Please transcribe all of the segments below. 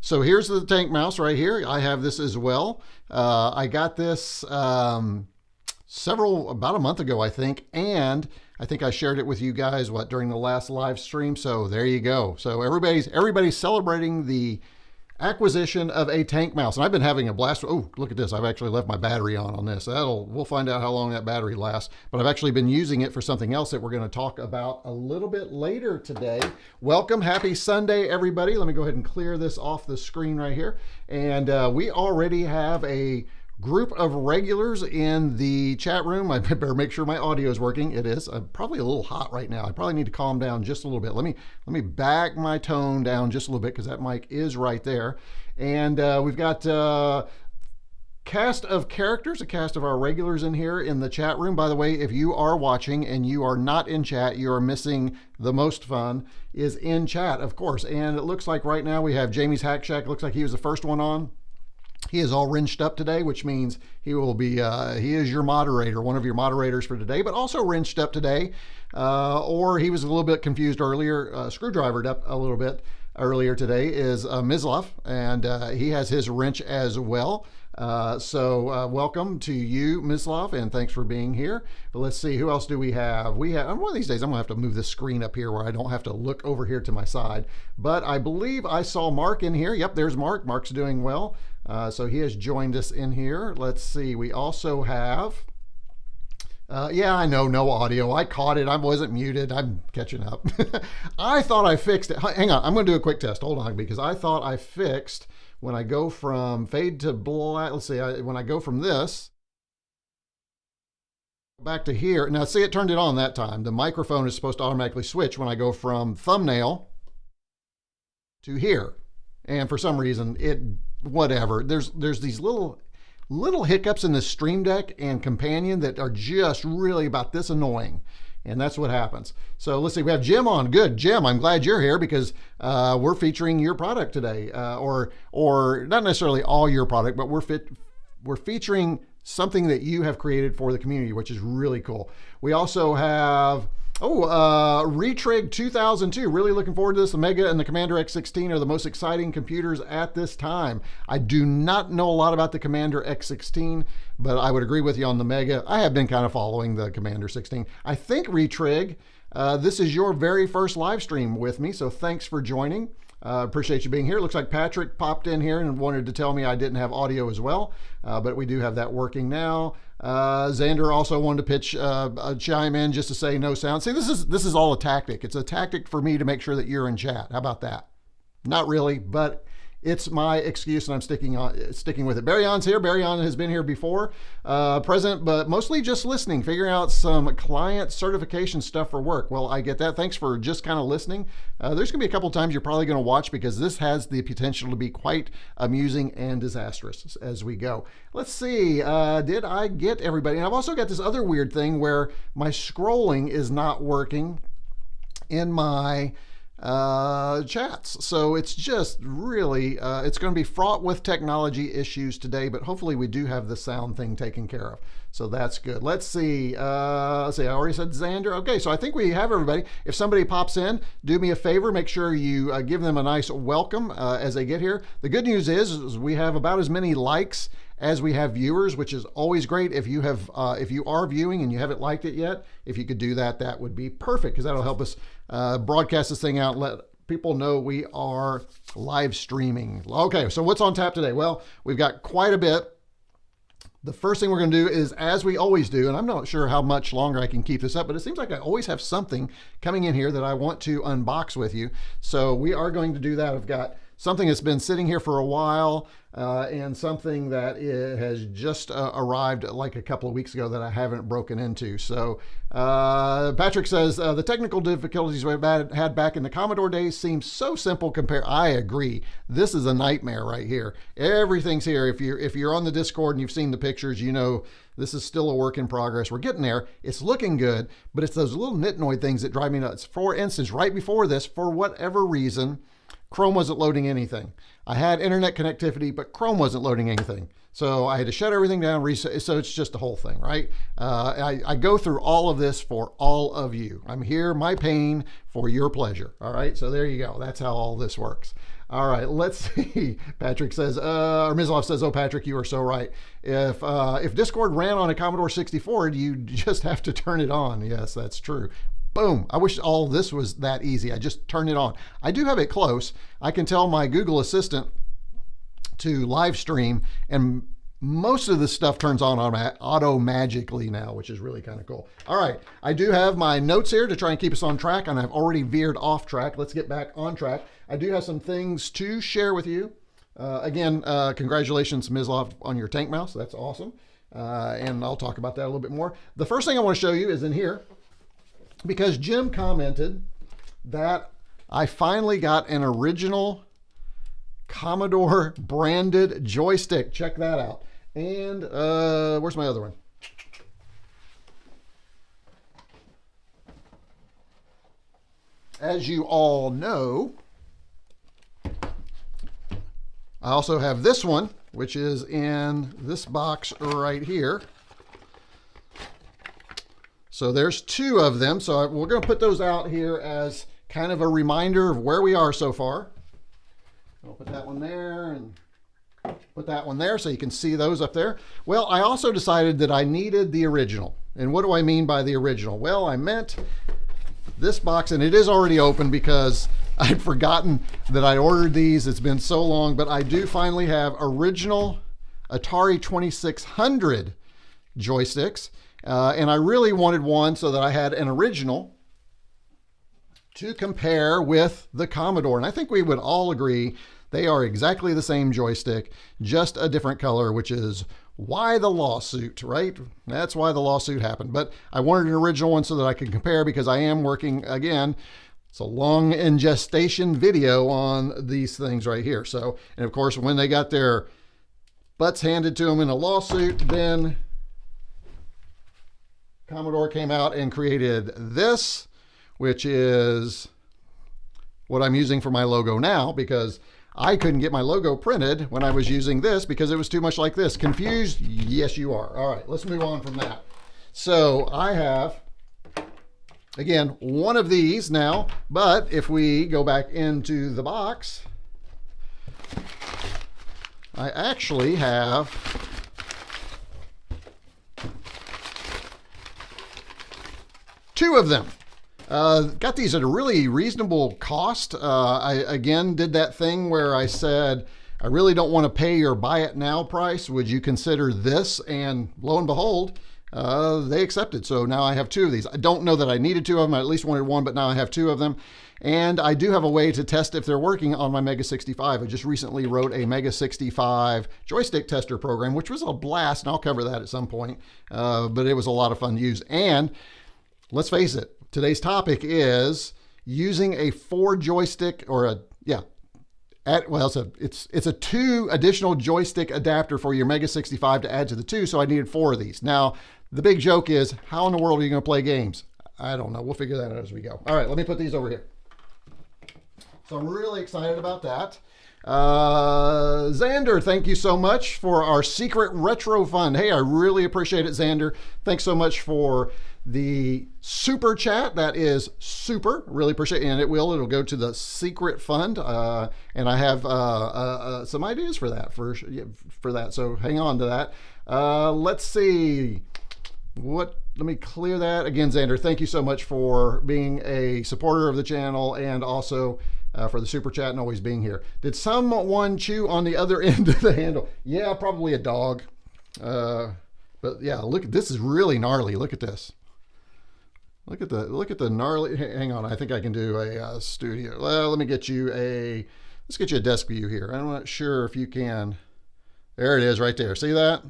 So here's the tank mouse right here. I have this as well. I got this about a month ago, I think, and I think I shared it with you guys during the last live stream. So there you go. So everybody's celebrating the acquisition of a tank mouse, and I've been having a blast. Oh, look at this. I've actually left my battery on this. We'll find out how long that battery lasts, but I've actually been using it for something else that we're going to talk about a little bit later today. Welcome. Happy Sunday, everybody. Let me go ahead and clear this off the screen right here. And we already have a group of regulars in the chat room. I better make sure my audio is working. It is. I'm probably a little hot right now. I probably need to calm down just a little bit. Let me back my tone down just a little bit because that mic is right there. And we've got cast of characters, a cast of our regulars in here in the chat room. By the way, if you are watching and you are not in chat, you are missing the most fun is in chat, of course. And it looks like right now we have Jamie's Hack Shack. It looks like he was the first one on. He is all wrenched up today, which means he will be, he is your moderator, one of your moderators for today, but also wrenched up today. Or he was a little bit confused earlier, screwdrivered up a little bit earlier today is Mislav, and he has his wrench as well. So welcome to you, Mislav, and thanks for being here. But let's see, who else do we have? We have, one of these days, I'm gonna have to move this screen up here where I don't have to look over here to my side. But I believe I saw Mark in here. Yep, there's Mark. Mark's doing well. So he has joined us in here. Let's see, we also have, yeah, I know, no audio. I caught it. I wasn't muted. I'm catching up. I thought I fixed it. Hang on, I'm gonna do a quick test. Hold on, because I thought I fixed when I go from fade to black. Let's see, when I go from this back to here. Now see, it turned it on that time. The microphone is supposed to automatically switch when I go from thumbnail to here. And for some reason, whatever. There's these little hiccups in the Stream Deck and Companion that are just really about this annoying. And that's what happens. So let's see, we have Jim on. Good, Jim, I'm glad you're here because we're featuring your product today. Or not necessarily all your product, but we're featuring something that you have created for the community, which is really cool. We also have, Retrig 2002. Really looking forward to this. The Mega and the Commander X16 are the most exciting computers at this time. I do not know a lot about the Commander X16, but I would agree with you on the Mega. I have been kind of following the Commander 16. I think Retrig, this is your very first live stream with me, so thanks for joining. Appreciate you being here. Looks like Patrick popped in here and wanted to tell me I didn't have audio as well, but we do have that working now. Xander also wanted to pitch a chime in just to say no sound. See, this is all a tactic. It's a tactic for me to make sure that you're in chat. How about that? Not really, but it's my excuse, and I'm sticking with it. Barryon's here. Barryon has been here before, present, but mostly just listening, figuring out some client certification stuff for work. Well, I get that. Thanks for just kind of listening. There's going to be a couple times you're probably going to watch because this has the potential to be quite amusing and disastrous as we go. Let's see. Did I get everybody? And I've also got this other weird thing where my scrolling is not working in my chats. So it's just really, it's going to be fraught with technology issues today, but hopefully we do have the sound thing taken care of. So that's good. Let's see. I already said Xander. Okay, so I think we have everybody. If somebody pops in, do me a favor, make sure you give them a nice welcome as they get here. The good news is we have about as many likes as we have viewers, which is always great. If you are viewing and you haven't liked it yet, if you could do that, that would be perfect because that'll help us broadcast this thing out and let people know we are live streaming. Okay, so what's on tap today? Well, we've got quite a bit. The first thing we're going to do is, as we always do, and I'm not sure how much longer I can keep this up, but it seems like I always have something coming in here that I want to unbox with you. So we are going to do that. I've got something that's been sitting here for a while and something that has just arrived like a couple of weeks ago that I haven't broken into. So Patrick says, the technical difficulties we had back in the Commodore days seem so simple compared. I agree. This is a nightmare right here. Everything's here. If you're on the Discord and you've seen the pictures, you know this is still a work in progress. We're getting there. It's looking good, but it's those little nitnoid things that drive me nuts. For instance, right before this, for whatever reason, Chrome wasn't loading anything. I had internet connectivity, but Chrome wasn't loading anything. So I had to shut everything down, reset. So it's just a whole thing, right? I go through all of this for all of you. I'm here, my pain, for your pleasure. All right, so there you go. That's how all this works. All right, let's see. Patrick says, or Mislav says, oh, Patrick, you are so right. If Discord ran on a Commodore 64, you just have to turn it on. Yes, that's true. Boom. I wish all this was that easy. I just turn it on. I do have it close. I can tell my Google Assistant to live stream, and most of the stuff turns on auto magically now, which is really kind of cool. All right, I do have my notes here to try and keep us on track, and I've already veered off track. Let's get back on track. I do have some things to share with you. Again, congratulations, Mislav, on your tank mouse. That's awesome. And I'll talk about that a little bit more. The first thing I want to show you is in here, because Jim commented that I finally got an original Commodore branded joystick. Check that out. And where's my other one? As you all know, I also have this one, which is in this box right here. So there's two of them. So we're going to put those out here as kind of a reminder of where we are so far. I'll put that one there and put that one there so you can see those up there. Well, I also decided that I needed the original. And what do I mean by the original? Well, I meant this box, and it is already open because I'd forgotten that I ordered these. It's been so long, but I do finally have original Atari 2600 joysticks. And I really wanted one so that I had an original to compare with the Commodore. And I think we would all agree they are exactly the same joystick, just a different color, which is why the lawsuit, right? That's why the lawsuit happened. But I wanted an original one so that I could compare, because I am working, again, it's a long in gestation video on these things right here. So, and of course, when they got their butts handed to them in a lawsuit, then Commodore came out and created this, which is what I'm using for my logo now, because I couldn't get my logo printed when I was using this because it was too much like this. Confused? Yes, you are. All right, let's move on from that. So I have, again, one of these now, but if we go back into the box, I actually have two of them. Got these at a really reasonable cost. I again did that thing where I said, I really don't want to pay your buy it now price. Would you consider this? And lo and behold, they accepted. So now I have two of these. I don't know that I needed two of them. I at least wanted one, but now I have two of them. And I do have a way to test if they're working on my MEGA65. I just recently wrote a MEGA65 joystick tester program, which was a blast, and I'll cover that at some point. But it was a lot of fun to use. And let's face it, today's topic is using a 4 joystick, or it's a 2 additional joystick adapter for your MEGA65 to add to the 2. So I needed 4 of these. Now, the big joke is, how in the world are you going to play games? I don't know. We'll figure that out as we go. All right, let me put these over here. So I'm really excited about that. Xander, thank you so much for our secret retro fund. Hey, I really appreciate it, Xander. Thanks so much for the super chat. That is super. Really appreciate it. And it'll go to the secret fund. And I have some ideas for that, for that. So hang on to that. Let's see. Let me clear that. Again, Xander, thank you so much for being a supporter of the channel, and also for the super chat and always being here. Did someone chew on the other end of the handle? Yeah, probably a dog. But yeah, look, this is really gnarly. Look at this. Look at the gnarly. Hang on, I think I can do a studio. Well, let's get you a desk view here. I'm not sure if you can. There it is right there. See that?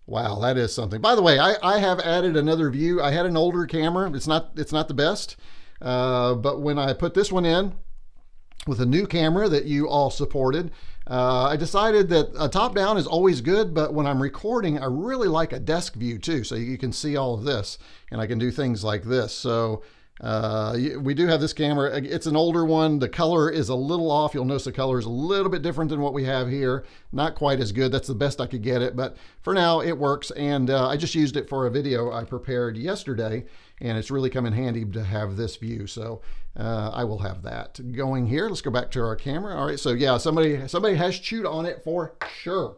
Wow, that is something. By the way, I have added another view. I had an older camera. It's not the best. But when I put this one in with a new camera that you all supported, I decided that a top down is always good, but when I'm recording, I really like a desk view too, so you can see all of this, and I can do things like this. So we do have this camera. It's an older one. The color is a little off. You'll notice the color is a little bit different than what we have here. Not quite as good. That's the best I could get it, but for now it works. And I just used it for a video I prepared yesterday, and it's really come in handy to have this view. So I will have that going here. Let's go back to our camera. All right, so yeah, somebody has chewed on it for sure.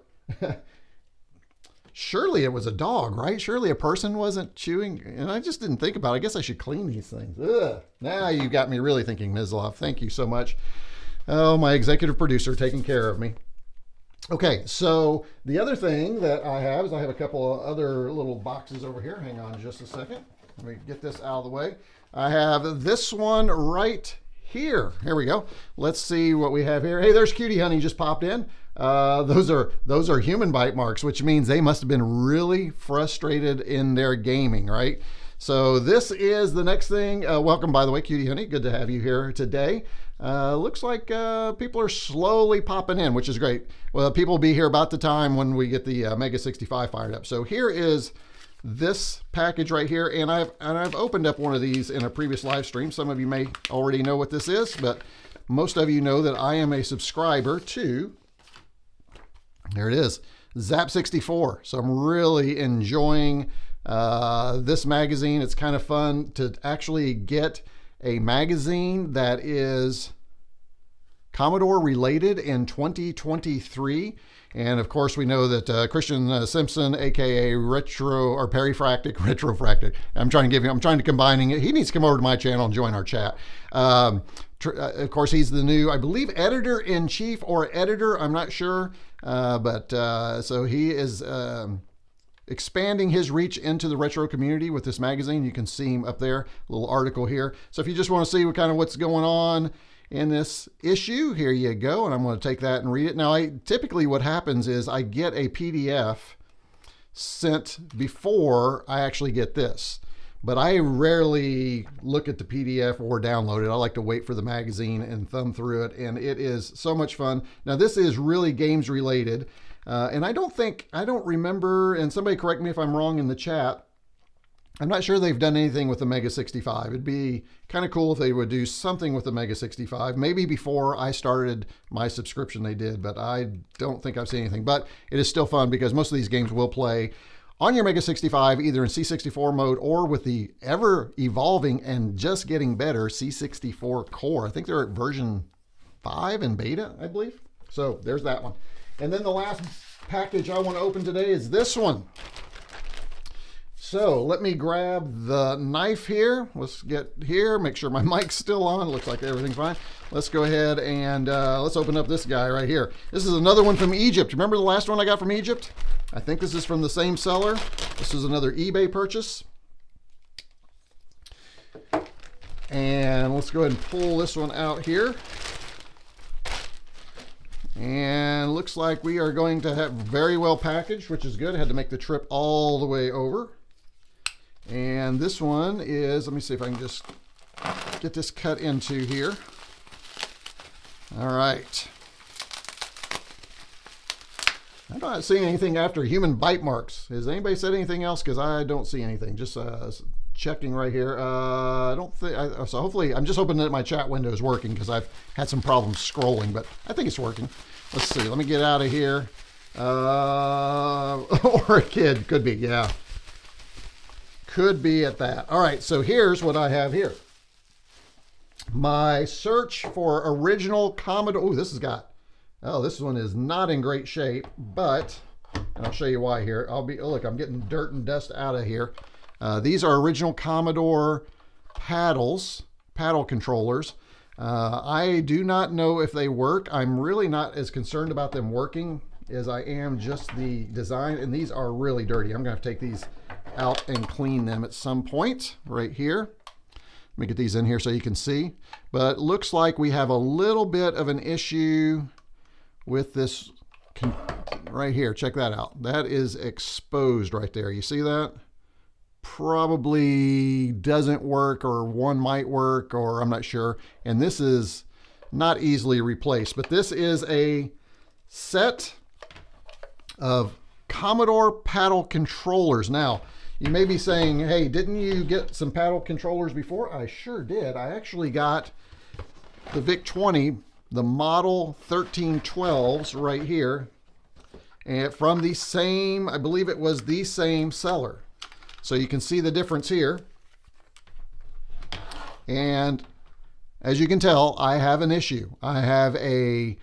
Surely it was a dog, right? Surely a person wasn't chewing. And I just didn't think about it. I guess I should clean these things. Ugh. Now you got me really thinking, Mislav. Thank you so much. Oh, my executive producer taking care of me. Okay, so the other thing that I have is I have a couple of other little boxes over here. Hang on just a second. Let me get this out of the way. I have this one right here. Here we go. Let's see what we have here. Hey, there's Cutie Honey just popped in. Those are human bite marks, which means they must have been really frustrated in their gaming, right? So this is the next thing. Welcome, by the way, Cutie Honey. Good to have you here today. Looks like people are slowly popping in, which is great. Well, people will be here about the time when we get the MEGA65 fired up. So here is this package right here, and I've opened up one of these in a previous live stream. Some of you may already know what this is, but most of you know that I am a subscriber to, there it is, Zapp 64. So I'm really enjoying this magazine. It's kind of fun to actually get a magazine that is Commodore related in 2023. And of course, we know that Christian Simpson, aka Retrofractic. I'm trying to combine it. He needs to come over to my channel and join our chat. Of course, he's the new, I believe, editor-in-chief or editor. I'm not sure, so he is expanding his reach into the retro community with this magazine. You can see him up there, a little article here. So if you just want to see what's going on in this issue, here you go. And I'm going to take that and read it. Now, typically what happens is I get a PDF sent before I actually get this, but I rarely look at the PDF or download it. I like to wait for the magazine and thumb through it, and it is so much fun. Now, this is really games related. And I don't remember, and somebody correct me if I'm wrong in the chat, I'm not sure they've done anything with the MEGA65. It'd be kind of cool if they would do something with the MEGA65. Maybe before I started my subscription they did, but I don't think I've seen anything. But it is still fun because most of these games will play on your MEGA65 either in C64 mode or with the ever evolving and just getting better C64 core. I think they're at version 5 in beta, I believe. So there's that one. And then the last package I want to open today is this one. So let me grab the knife here. Let's get here, make sure my mic's still on. Looks like everything's fine. Let's go ahead and let's open up this guy right here. This is another one from Egypt. Remember the last one I got from Egypt? I think this is from the same seller. This is another eBay purchase. And let's go ahead and pull this one out here. And looks like we are going to have very well packaged, which is good. I had to make the trip all the way over. And this one is, let me see if I can just get this cut into here. All right. I'm not seeing anything after human bite marks. Has anybody said anything else? Because I don't see anything. Just checking right here. I don't think, so hopefully, I'm just hoping that my chat window is working because I've had some problems scrolling, but I think it's working. Let's see, let me get out of here. Or a kid, could be, yeah. Could be at that. All right, so here's what I have here. My search for original Commodore, oh, this one is not in great shape, but, and I'll show you why here. Look, I'm getting dirt and dust out of here. These are original Commodore paddle controllers. I do not know if they work. I'm really not as concerned about them working as I am just the design, and these are really dirty. I'm gonna have to take these out and clean them at some point right here. Let me get these in here so you can see. But it looks like we have a little bit of an issue with this right here. Check that out. That is exposed right there. You see that? Probably doesn't work, or one might work, or I'm not sure. And this is not easily replaced, but this is a set of Commodore paddle controllers. Now, you may be saying, hey, didn't you get some paddle controllers before? I sure did. I actually got the VIC-20, the model 1312s right here, and from the same, I believe it was the same seller. So you can see the difference here. And as you can tell, I have an issue. I have a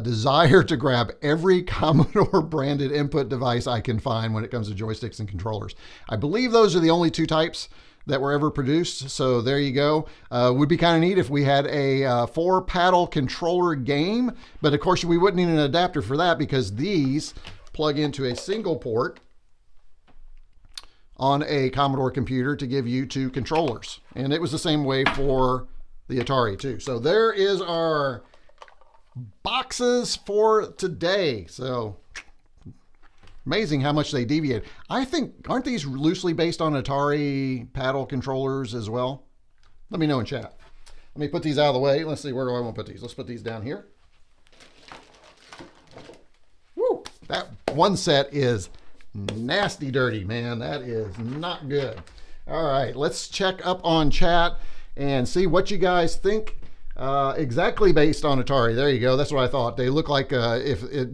desire to grab every Commodore branded input device I can find when it comes to joysticks and controllers. I believe those are the only two types that were ever produced. So there you go. Would be kind of neat if we had a 4-paddle controller game, but of course we wouldn't need an adapter for that because these plug into a single port on a Commodore computer to give you 2 controllers. And it was the same way for the Atari too. So there is our boxes for today. So amazing how much they deviate. I think, aren't these loosely based on Atari paddle controllers as well? Let me know in chat. Let me put these out of the way. Let's see, where do I want to put these? Let's put these down here. Woo! That one set is nasty dirty, man. That is not good. All right, let's check up on chat and see what you guys think. Exactly based on Atari. There you go. That's what I thought. They look like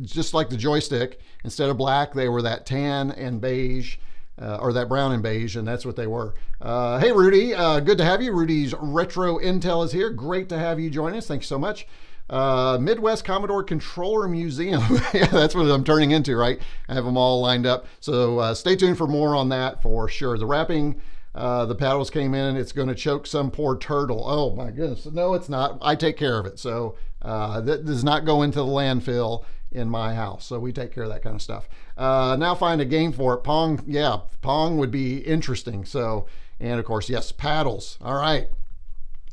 just like the joystick. Instead of black, they were that tan and beige, or that brown and beige, and that's what they were. Hey, Rudy. Good to have you. Rudy's Retro Intel is here. Great to have you join us. Thanks so much. Midwest Commodore Controller Museum. Yeah, that's what I'm turning into, right? I have them all lined up. So stay tuned for more on that for sure. The wrapping, the paddles came in. It's going to choke some poor turtle. Oh my goodness. No, it's not. I take care of it. So that does not go into the landfill in my house. So we take care of that kind of stuff. Now find a game for it. Pong. Yeah, Pong would be interesting. So, and of course, yes, paddles. All right.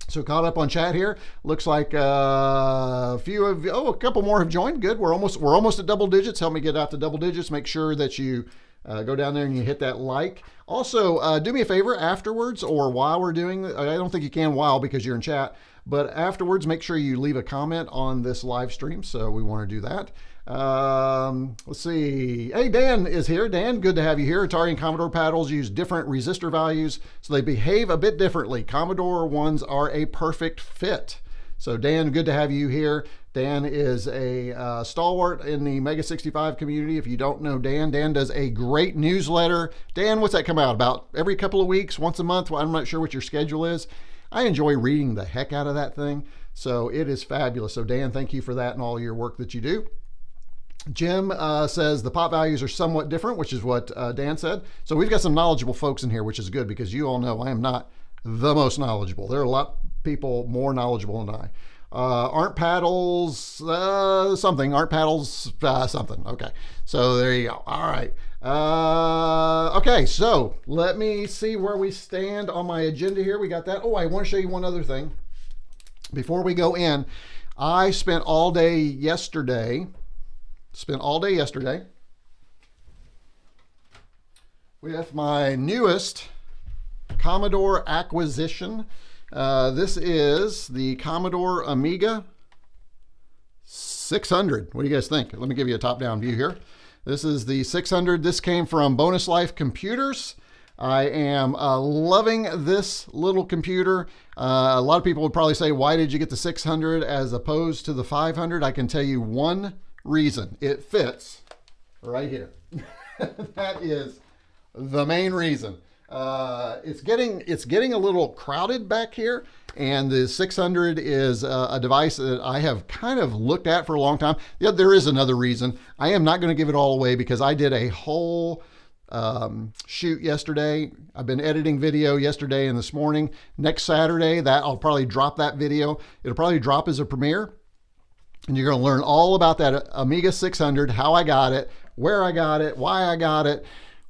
So caught up on chat here. Looks like a couple more have joined. Good. We're almost at double digits. Help me get out to double digits. Make sure that you go down there and you hit that like. Also, do me a favor afterwards or while we're doing, I don't think you can while because you're in chat, but afterwards, make sure you leave a comment on this live stream. So we want to do that. Let's see. Hey, Dan is here. Dan, good to have you here. Atari and Commodore paddles use different resistor values, so they behave a bit differently. Commodore ones are a perfect fit. So Dan, good to have you here. Dan is a stalwart in the MEGA65 community. If you don't know Dan, Dan does a great newsletter. Dan, what's that come out about? Every couple of weeks, once a month? Well, I'm not sure what your schedule is. I enjoy reading the heck out of that thing. So it is fabulous. So Dan, thank you for that and all your work that you do. Jim says the pop values are somewhat different, which is what Dan said. So we've got some knowledgeable folks in here, which is good because you all know I am not the most knowledgeable. There are a lot of people more knowledgeable than I. Aren't paddles something? Aren't paddles something? Okay, so there you go. All right. Okay, so let me see where we stand on my agenda here. We got that. Oh, I want to show you one other thing. Before we go in, I spent all day yesterday with my newest Commodore acquisition. This is the Commodore Amiga 600. What do you guys think? Let me give you a top-down view here. This is the 600. This came from Bonus Life Computers. I am loving this little computer. A lot of people would probably say, why did you get the 600 as opposed to the 500? I can tell you one reason. It fits right here. That is the main reason. It's getting a little crowded back here, and the 600 is a device that I have kind of looked at for a long time. Yeah, there is another reason. I am not going to give it all away because I did a whole shoot yesterday. I've been editing video yesterday and this morning. Next Saturday, I'll probably drop that video. It'll probably drop as a premiere. And you're going to learn all about that Amiga 600, how I got it, where I got it, why I got it,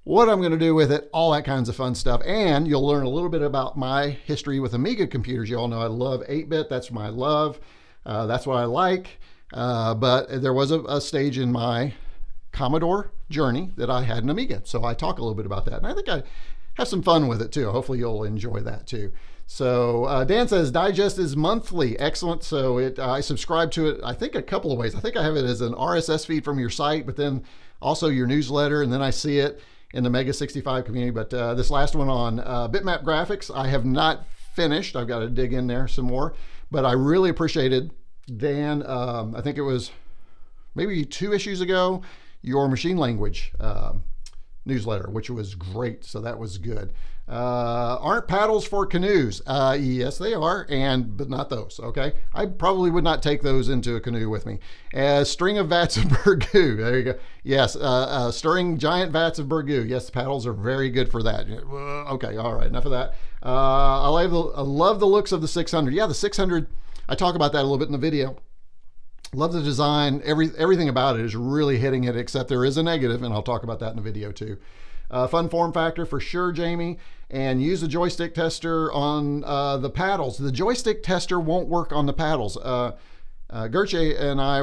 what I'm going to do with it, all that kinds of fun stuff. And you'll learn a little bit about my history with Amiga computers. You all know I love 8-bit. That's my love. That's what I like. But there was a stage in my Commodore journey that I had an Amiga. So I talk a little bit about that. And I think I have some fun with it too. Hopefully you'll enjoy that too. So Dan says Digest is monthly. Excellent. So I subscribe to it, I think a couple of ways. I think I have it as an RSS feed from your site, but then also your newsletter. And then I see it in the MEGA65 community. But this last one on bitmap graphics, I have not finished. I've got to dig in there some more. But I really appreciated, Dan, I think it was maybe 2 issues ago, your machine language newsletter, which was great. So that was good. Aren't paddles for canoes? Yes, they are, but not those. Okay, I probably would not take those into a canoe with me. String of vats of burgoo. There you go. Yes, stirring giant vats of burgoo. Yes, paddles are very good for that. Okay, all right, enough of that. I love the looks of the 600. Yeah, the 600. I talk about that a little bit in the video. Love the design. Everything about it is really hitting it, except there is a negative, and I'll talk about that in the video too. Fun form factor for sure, Jamie. And use the joystick tester on the paddles. The joystick tester won't work on the paddles. Gürçe and I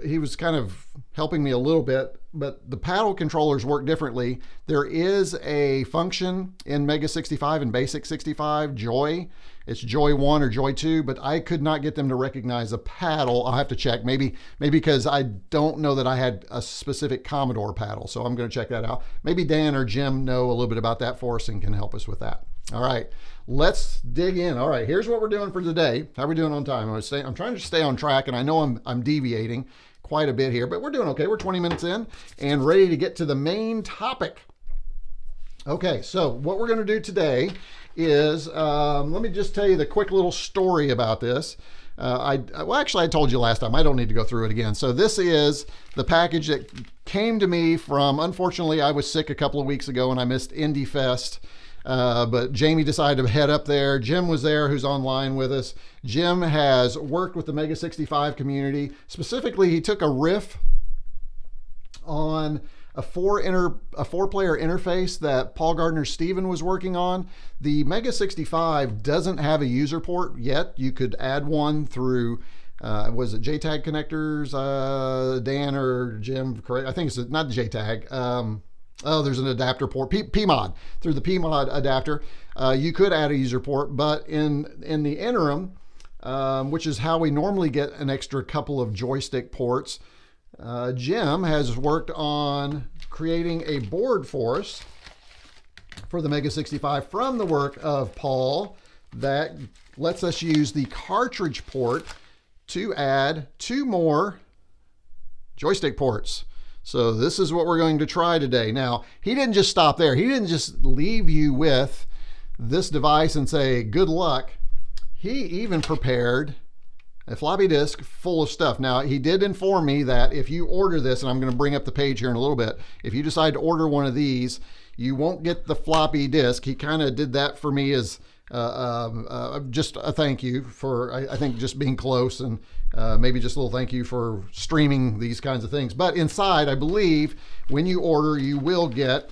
he was kind of helping me a little bit, but the paddle controllers work differently. There is a function in MEGA65 and Basic 65 Joy. It's Joy 1 or Joy 2, but I could not get them to recognize a paddle. I'll have to check, maybe because I don't know that I had a specific Commodore paddle, so I'm going to check that out. Maybe Dan or Jim know a little bit about that for us and can help us with that. All right, let's dig in. All right, here's what we're doing for today. How are we doing on time? I'm trying to stay on track, and I know I'm deviating quite a bit here, but we're doing okay. We're 20 minutes in and ready to get to the main topic. Okay, so what we're going to do today is, let me just tell you the quick little story about this. Well, actually, I told you last time. I don't need to go through it again. So this is the package that came to me from, unfortunately, I was sick a couple of weeks ago and I missed Indie Fest. But Jamie decided to head up there. Jim was there, who's online with us. Jim has worked with the MEGA65 community. Specifically, he took a riff on a four-player interface that Paul Gardner-Stephen was working on. The MEGA65 doesn't have a user port yet. You could add one through, was it JTAG connectors? Dan or Jim, correct? I think it's not JTAG. Oh, there's an adapter port, PMOD. Through the PMOD adapter, you could add a user port, but in the interim, which is how we normally get an extra couple of joystick ports, Jim has worked on creating a board for us for the MEGA65 from the work of Paul that lets us use the cartridge port to add 2 more joystick ports. So this is what we're going to try today. Now, he didn't just stop there. He didn't just leave you with this device and say, good luck. He even prepared a floppy disk full of stuff. Now, he did inform me that if you order this, and I'm going to bring up the page here in a little bit, if you decide to order one of these, you won't get the floppy disk. He kind of did that for me as just a thank you for, I think, just being close, and maybe just a little thank you for streaming these kinds of things. But inside, I believe, when you order, you will get,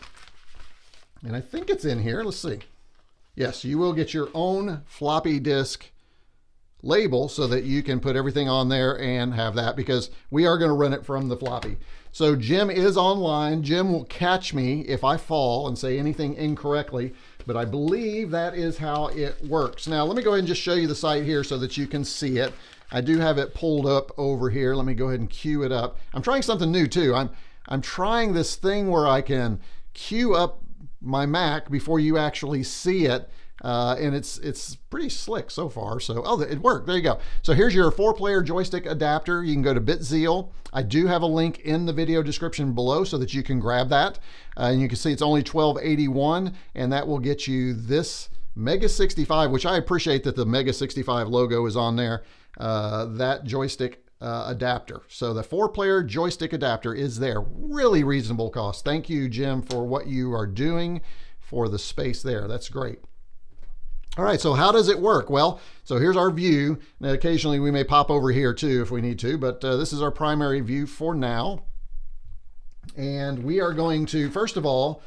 and I think it's in here, let's see. Yes, you will get your own floppy disk label so that you can put everything on there and have that, because we are going to run it from the floppy. So Jim is online. Jim will catch me if I fall and say anything incorrectly, but I believe that is how it works. Now, let me go ahead and just show you the site here so that you can see it. I do have it pulled up over here. Let me go ahead and queue it up. I'm trying something new too. I'm trying this thing where I can queue up my Mac before you actually see it. And it's pretty slick so far. So, oh, it worked. There you go. So here's your 4-player joystick adapter. You can go to Zeal. I do have a link in the video description below so that you can grab that. And you can see it's only $12.81, and that will get you this MEGA65, which I appreciate that the MEGA65 logo is on there, that joystick adapter. So the 4-player joystick adapter is there. Really reasonable cost. Thank you, Jim, for what you are doing for the space there. That's great. All right, so how does it work? Well, so here's our view. Now, occasionally we may pop over here too if we need to, but this is our primary view for now. And we are going to, first of all,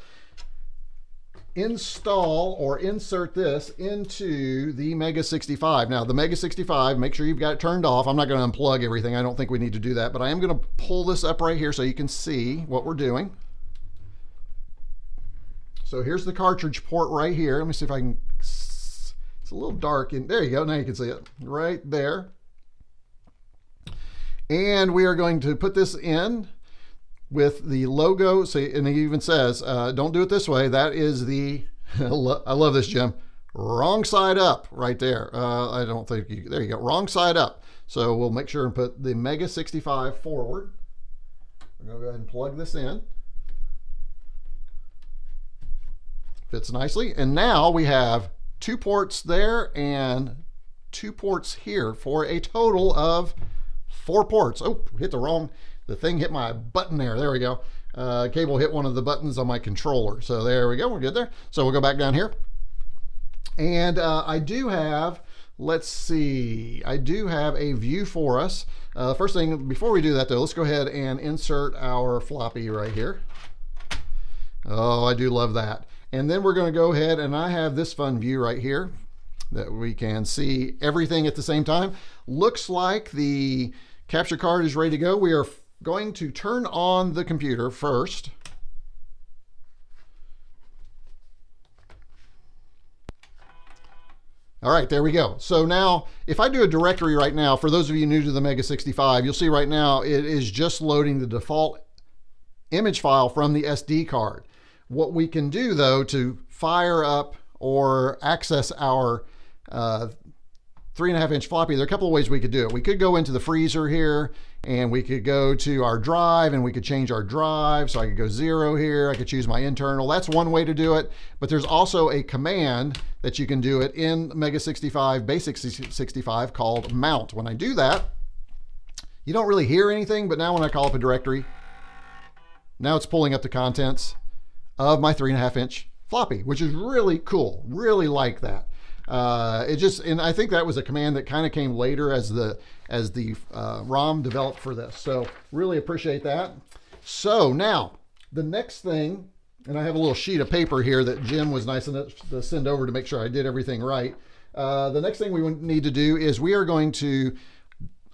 install or insert this into the MEGA65. Now, the MEGA65, make sure you've got it turned off. I'm not going to unplug everything. I don't think we need to do that, but I am going to pull this up right here so you can see what we're doing. So here's the cartridge port right here. Let me see if I can... It's a little dark, and there you go. Now you can see it right there. And we are going to put this in with the logo. See, and it even says, don't do it this way. That is the, I love this, Jim, wrong side up right there. I don't think you, there you go, wrong side up. So we'll make sure and put the MEGA65 forward. We're going to go ahead and plug this in. fits nicely. And now we have 2 ports there and 2 ports here for a total of 4 ports. Oh, the thing hit my button there. There we go. Cable hit one of the buttons on my controller. So there we go, we're good there. So we'll go back down here. And I do have, let's see, I do have a view for us. First thing, before we do that though, let's go ahead and insert our floppy right here. Oh, I do love that. And then we're going to go ahead, and I have this fun view right here that we can see everything at the same time. Looks like the capture card is ready to go. We are going to turn on the computer first. All right, there we go. So now, if I do a directory right now, for those of you new to the MEGA65, you'll see right now it is just loading the default image file from the SD card. What we can do though to fire up or access our 3.5-inch floppy, there are a couple of ways we could do it. We could go into the freezer here, and we could go to our drive, and we could change our drive. So I could go 0 here, I could choose my internal. That's one way to do it, but there's also a command that you can do it in MEGA65, Basic 65, called mount. When I do that, you don't really hear anything, but now when I call up a directory, now it's pulling up the contents of my 3.5-inch floppy, which is really cool. Really like that. And I think that was a command that kind of came later as the ROM developed for this. So really appreciate that. So now the next thing, and I have a little sheet of paper here that Jim was nice enough to send over to make sure I did everything right. The next thing we need to do is we are going to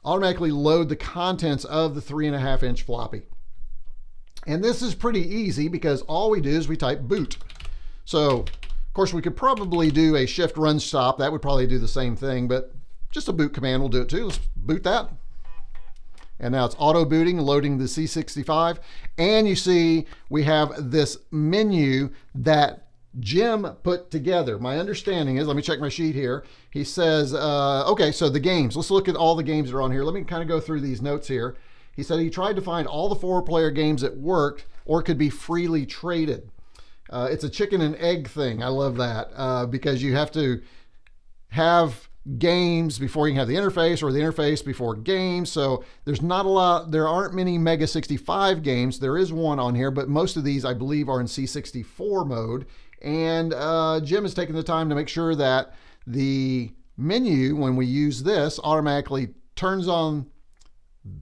automatically load the contents of the 3.5-inch floppy. And this is pretty easy because all we do is we type boot. So of course we could probably do a shift run stop. That would probably do the same thing, but just a boot command will do it too. Let's boot that. And now it's auto booting, loading the C65. And you see we have this menu that Jim put together. My understanding is, let me check my sheet here. He says, okay, so the games, let's look at all the games that are on here. Let me kind of go through these notes here. He said he tried to find all the 4-player games that worked or could be freely traded. It's a chicken and egg thing. I love that because you have to have games before you can have the interface, or the interface before games. So there's not a lot, there aren't many MEGA65 games. There is one on here, but most of these I believe are in C64 mode. And Jim has taken the time to make sure that the menu, when we use this, automatically turns on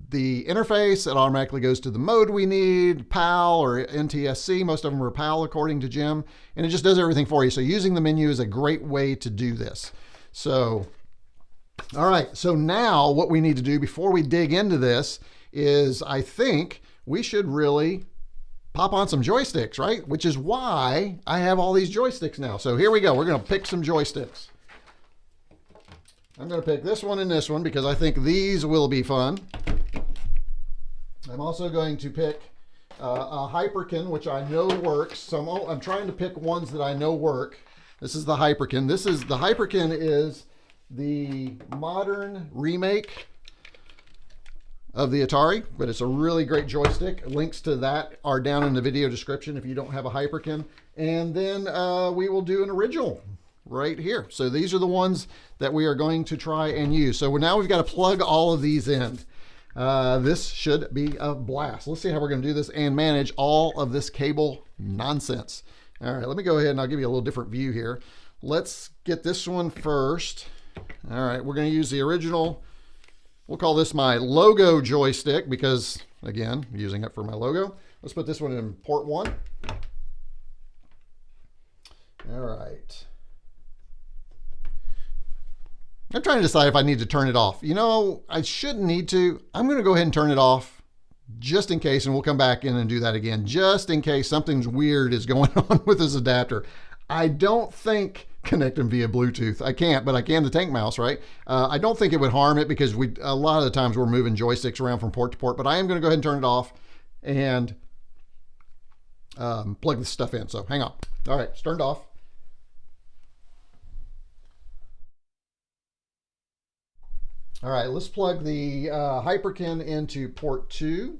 the interface. It automatically goes to the mode we need, PAL or NTSC. Most of them are PAL according to Jim, and it just does everything for you. So using the menu is a great way to do this. So, all right, so now what we need to do before we dig into this is I think we should really pop on some joysticks, right? Which is why I have all these joysticks now. So here we go. We're going to pick some joysticks. I'm going to pick this one and this one because I think these will be fun. I'm also going to pick a Hyperkin, which I know works. So I'm trying to pick ones that I know work. This is the Hyperkin. The Hyperkin is the modern remake of the Atari, but it's a really great joystick. Links to that are down in the video description if you don't have a Hyperkin. And then we will do an original right here. So these are the ones that we are going to try and use. So now we've got to plug all of these in. This should be a blast. Let's see how we're going to do this and manage all of this cable nonsense. All right, let me go ahead and I'll give you a little different view here. Let's get this one first. All right, we're going to use the original. We'll call this my logo joystick because, again, I'm using it for my logo. Let's put this one in port 1. All right. I'm trying to decide if I need to turn it off. You know, I shouldn't need to. I'm going to go ahead and turn it off just in case, and we'll come back in and do that again, just in case something's weird is going on with this adapter. I don't think connecting via Bluetooth. I can't, but I can the tank mouse, right? I don't think it would harm it because a lot of the times we're moving joysticks around from port to port, but I am going to go ahead and turn it off and plug this stuff in. So hang on. All right, it's turned off. All right, let's plug the Hyperkin into port 2.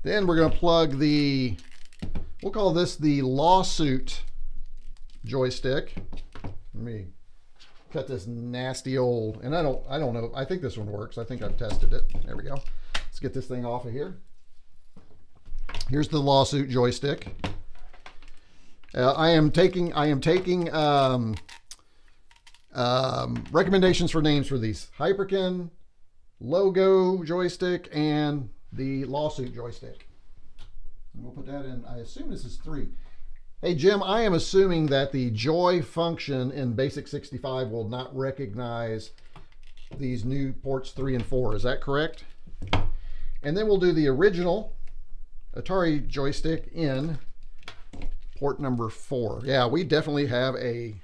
Then we're going to plug the We'll call this the lawsuit joystick. Let me cut this nasty old, and I don't know, I think this one works. I think I've tested it. There we go. Let's get this thing off of here. Here's the lawsuit joystick. I am taking recommendations for names for these: Hyperkin, logo joystick, and the lawsuit joystick. And we'll put that in. I assume this is 3. Hey Jim, I am assuming that the joy function in BASIC65 will not recognize these new ports 3 and 4. Is that correct? And then we'll do the original Atari joystick in port number 4. Yeah, we definitely have a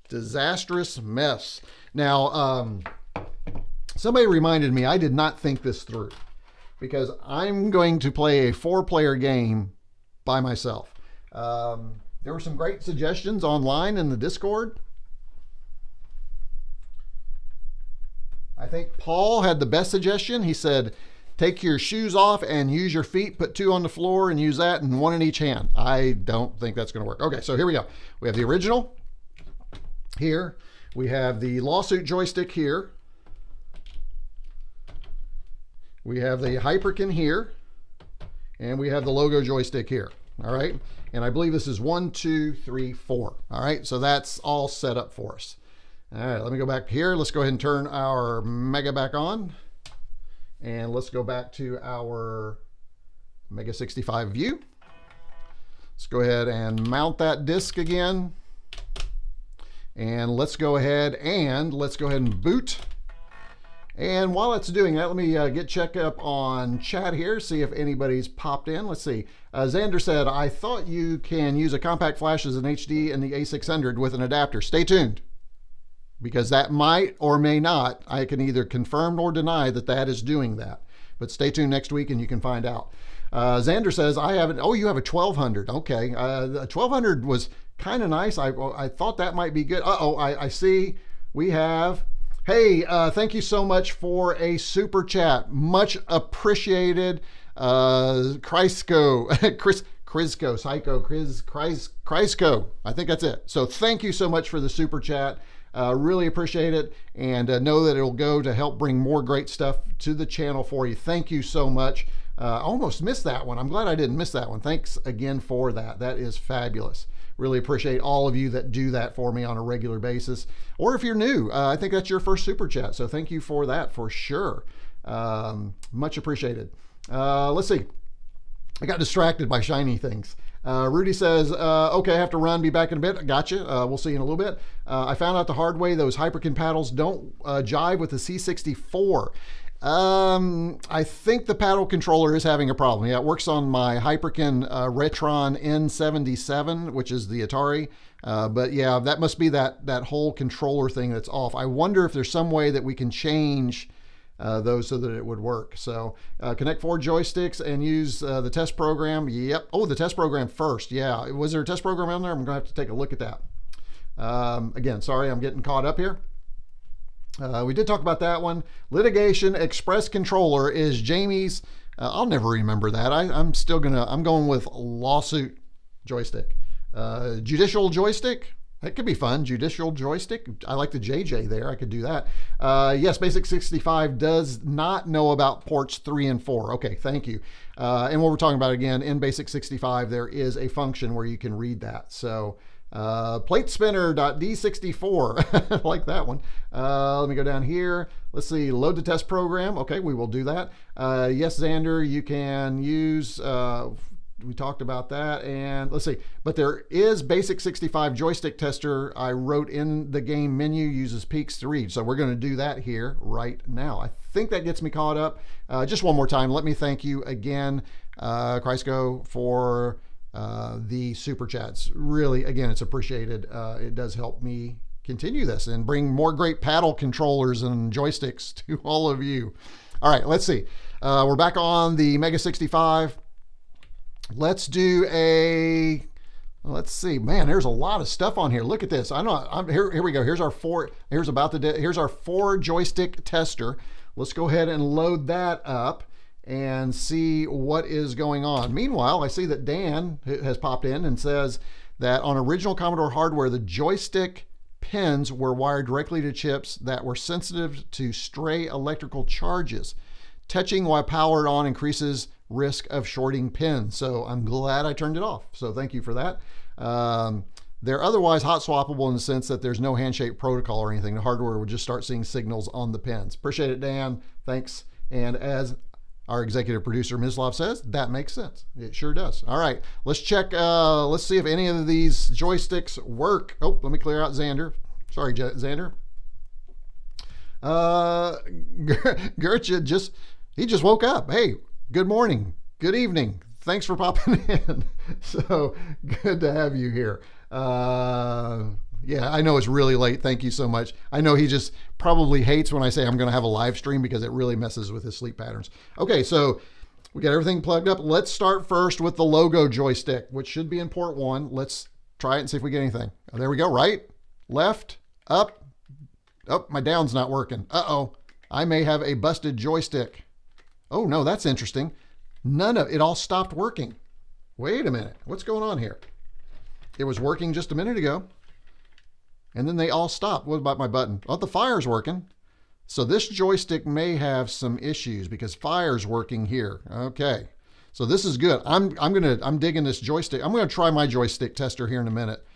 disastrous mess. Now, somebody reminded me I did not think this through, because I'm going to play a 4-player game by myself. There were some great suggestions online in the Discord. I think Paul had the best suggestion. He said, take your shoes off and use your feet, put 2 on the floor and use that, and 1 in each hand. I don't think that's going to work. Okay, so here we go. We have the original here. We have the lawsuit joystick here. We have the Hyperkin here. And we have the logo joystick here. All right. And I believe this is 1, 2, 3, 4. All right. So that's all set up for us. All right. Let me go back here. Let's go ahead and turn our Mega back on. And let's go back to our MEGA65 view. Let's go ahead and mount that disc again. And let's go ahead and boot. And while it's doing that, let me check up on chat here, see if anybody's popped in. Let's see. Xander said, I thought you can use a compact flash as an HD in the A600 with an adapter. Stay tuned, because that might or may not. I can either confirm or deny that that is doing that. But stay tuned next week and you can find out. Xander says, I have an, oh, you have a 1200. Okay. The 1200 was kind of nice. I thought that might be good. Uh-oh, I see we have, hey, thank you so much for a super chat. Much appreciated. Kreisco, I think that's it. So thank you so much for the super chat. Really appreciate it, and know that it'll go to help bring more great stuff to the channel for you. Thank you so much. Almost missed that one. I'm glad I didn't miss that one. Thanks again for that. That is fabulous. Really appreciate all of you that do that for me on a regular basis. Or if you're new, I think that's your first super chat. So thank you for that for sure. Much appreciated. Let's see. I got distracted by shiny things. Rudy says, okay, I have to run, be back in a bit. Gotcha. We'll see you in a little bit. I found out the hard way those Hyperkin paddles don't jive with the C64. I think the paddle controller is having a problem. Yeah, it works on my Hyperkin Retron N77, which is the Atari. But yeah, that must be that whole controller thing that's off. I wonder if there's some way that we can change those so that it would work. So connect 4 joysticks and use the test program. Yep. Oh, the test program first. Yeah. Was there a test program on there? I'm gonna have to take a look at that. Again, sorry, I'm getting caught up here. We did talk about that one. Litigation Express Controller is Jamie's. I'll never remember that. I'm going with lawsuit joystick. Judicial joystick. That could be fun. Judicial joystick. I like the JJ there. I could do that. Yes, BASIC65 does not know about ports 3 and 4. Okay, thank you. And what we're talking about again, in BASIC65, there is a function where you can read that. So platespinner.d64. I like that one. Let me go down here. Let's see, load the test program. Okay, we will do that. Yes, Xander, you can use... we talked about that, and let's see, but there is BASIC65 joystick tester I wrote in the game menu, uses peaks to read. So we're going to do that here right now. I think that gets me caught up. Just one more time, let me thank you again, Kreisco, for the super chats. Really, again, it's appreciated. It does help me continue this and bring more great paddle controllers and joysticks to all of you. All right, let's see. We're back on the MEGA65. Let's do a, let's see, man, there's a lot of stuff on here. Look at this. Here we go. Here's our 4 joystick tester. Let's go ahead and load that up. and see what is going on. Meanwhile, I see that Dan has popped in and says that on original Commodore hardware, the joystick pins were wired directly to chips that were sensitive to stray electrical charges. Touching while powered on increases risk of shorting pins. So I'm glad I turned it off. So thank you for that. They're otherwise hot swappable in the sense that there's no handshake protocol or anything. The hardware would just start seeing signals on the pins. Appreciate it, Dan. Thanks. And as our executive producer Mislav says, that makes sense. It sure does. All right, let's check. Let's see if any of these joysticks work. Oh, let me clear out Xander. Sorry, Xander. Gürçe just woke up. Hey, good morning, good evening. Thanks for popping in. So good to have you here. Yeah, I know it's really late. Thank you so much. I know he just probably hates when I say I'm going to have a live stream because it really messes with his sleep patterns. Okay, so we got everything plugged up. Let's start first with the logo joystick, which should be in port 1. Let's try it and see if we get anything. Oh, there we go. Right, left, up. Oh, my down's not working. Uh-oh. I may have a busted joystick. Oh, no, that's interesting. None of it all stopped working. Wait a minute. What's going on here? It was working just a minute ago. And then they all stopped. What about my button? Oh, the fire's working. So this joystick may have some issues because fire's working here. Okay. So this is good. I'm digging this joystick. I'm gonna try my joystick tester here in a minute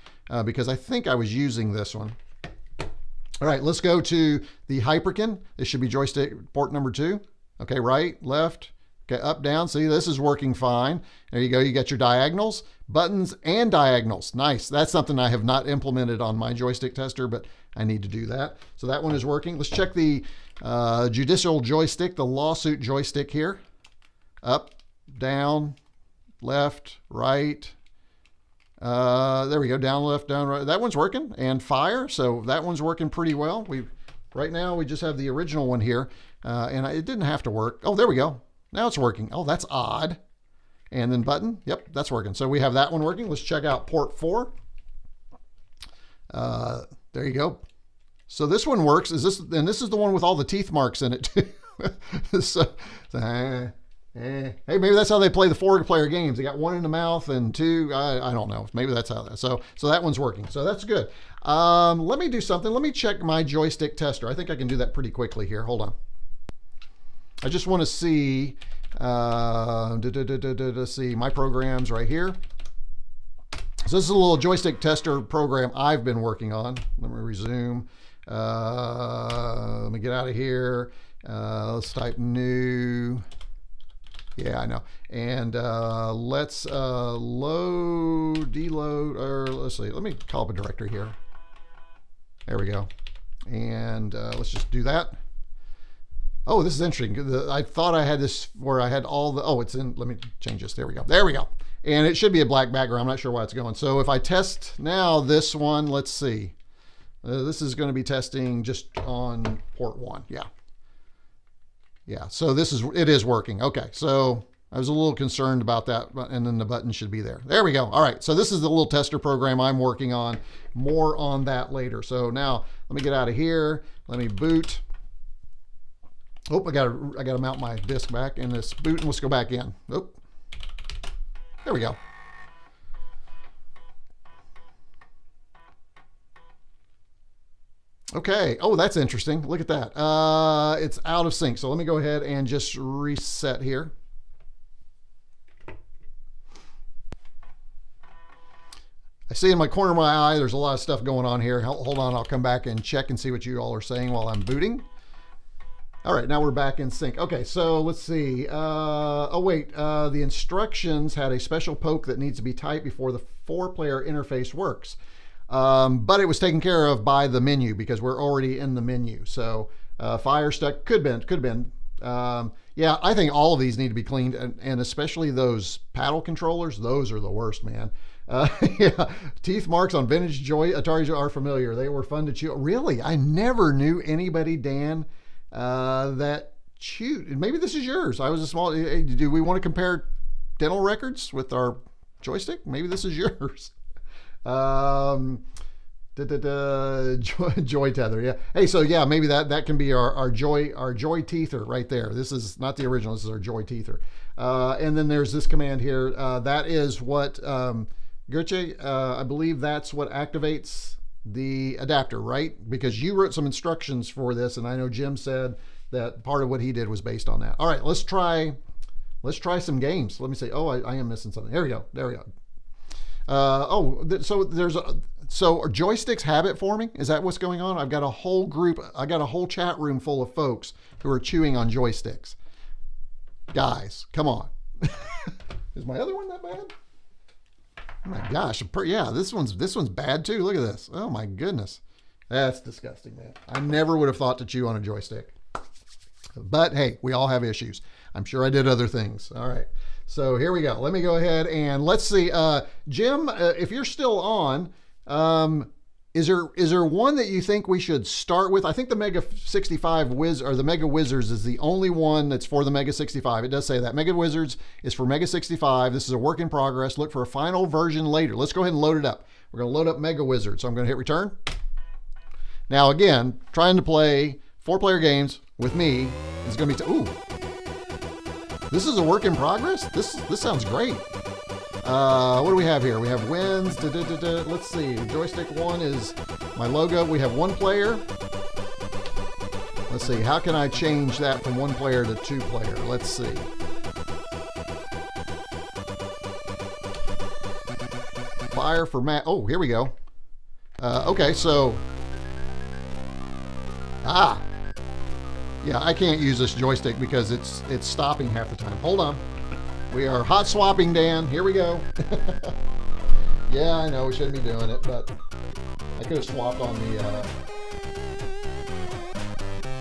because I think I was using this one. All right, let's go to the Hyperkin. This should be joystick port number 2. Okay, right, left, okay, up, down. See, this is working fine. There you go. You got your diagonals, buttons, and diagonals. Nice. That's something I have not implemented on my joystick tester, but I need to do that. So that one is working. Let's check the judicial joystick, the lawsuit joystick here. Up, down, left, right. There we go. Down, left, down, right. That one's working. And fire. So that one's working pretty well. Right now we just have the original one here. And it didn't have to work. Oh, there we go. Now it's working. Oh, that's odd. And then button. Yep, that's working. So we have that one working. Let's check out port 4. There you go. So this one works. This is the one with all the teeth marks in it too. Hey, maybe that's how they play the 4-player games. They got 1 in the mouth and 2. I don't know. Maybe that's how that. So that one's working. So that's good. Let me do something. Let me check my joystick tester. I think I can do that pretty quickly here. Hold on. I just want to see, see my programs right here. So this is a little joystick tester program I've been working on. Let me resume. Let me get out of here. Let's type new. Yeah, I know. And let's deload, or let's see. Let me call up a directory here. There we go. And let's just do that. Oh, this is interesting. I thought I had this where I had all the, oh, it's in, let me change this. There we go. There we go. And it should be a black background. I'm not sure why it's going. So if I test now this one, let's see. This is going to be testing just on port 1. Yeah. Yeah. So it is working. Okay. So I was a little concerned about that, and then the button should be there. There we go. All right. So this is the little tester program I'm working on. More on that later. So now let me get out of here. Let me boot. Oh, I gotta mount my disk back in this boot, and let's go back in. Oh, there we go. Okay. Oh, that's interesting. Look at that. It's out of sync. So let me go ahead and just reset here. I see in my corner of my eye, there's a lot of stuff going on here. Hold on. I'll come back and check and see what you all are saying while I'm booting. All right, now we're back in sync. Okay, so let's see. Oh, wait, the instructions had a special poke that needs to be typed before the 4-player interface works. But it was taken care of by the menu because we're already in the menu. So fire stuck, could have been. Yeah, I think all of these need to be cleaned, and especially those paddle controllers. Those are the worst, man. Yeah, teeth marks on vintage Atari are familiar. They were fun to chew. Really? I never knew anybody, Dan, that chewed. Maybe this is yours. I was a small. Hey, do we want to compare dental records with our joystick? Maybe this is yours. Joy tether, yeah. Hey, so yeah, maybe that can be our joy teether right there. This is not the original. This is our joy teether. And then there's this command here. That is what Gürçe, I believe that's what activates the adapter, right? Because you wrote some instructions for this, and I know Jim said that part of what he did was based on that. All right, let's try some games. Let me see. Oh, I am missing something. There we go. So are joysticks habit forming? Is that what's going on? I've got a whole group. I got a whole chat room full of folks who are chewing on joysticks. Guys, come on. Is my other one that bad? Oh my gosh. Yeah, this one's bad too. Look at this. Oh my goodness. That's disgusting, man. I never would have thought to chew on a joystick. But hey, we all have issues. I'm sure I did other things. All right. So here we go. Let me go ahead and let's see. Jim, if you're still on, is there one that you think we should start with? I think the MEGA65 or the Mega Wizards is the only one that's for the MEGA65. It does say that. Mega Wizards is for MEGA65. This is a work in progress. Look for a final version later. Let's go ahead and load it up. We're going to load up Mega Wizards. So I'm going to hit return. Now again, trying to play 4-player games with me is going to be, ooh. This is a work in progress? This sounds great. What do we have here? We have wins. Let's see. Joystick 1 is my logo. We have 1 player. Let's see. How can I change that from 1 player to 2 player? Let's see. Fire for Matt. Oh, here we go. Okay, so. Yeah, I can't use this joystick because it's stopping half the time. Hold on. We are hot swapping, Dan. Here we go. Yeah, I know we shouldn't be doing it, but I could have swapped on the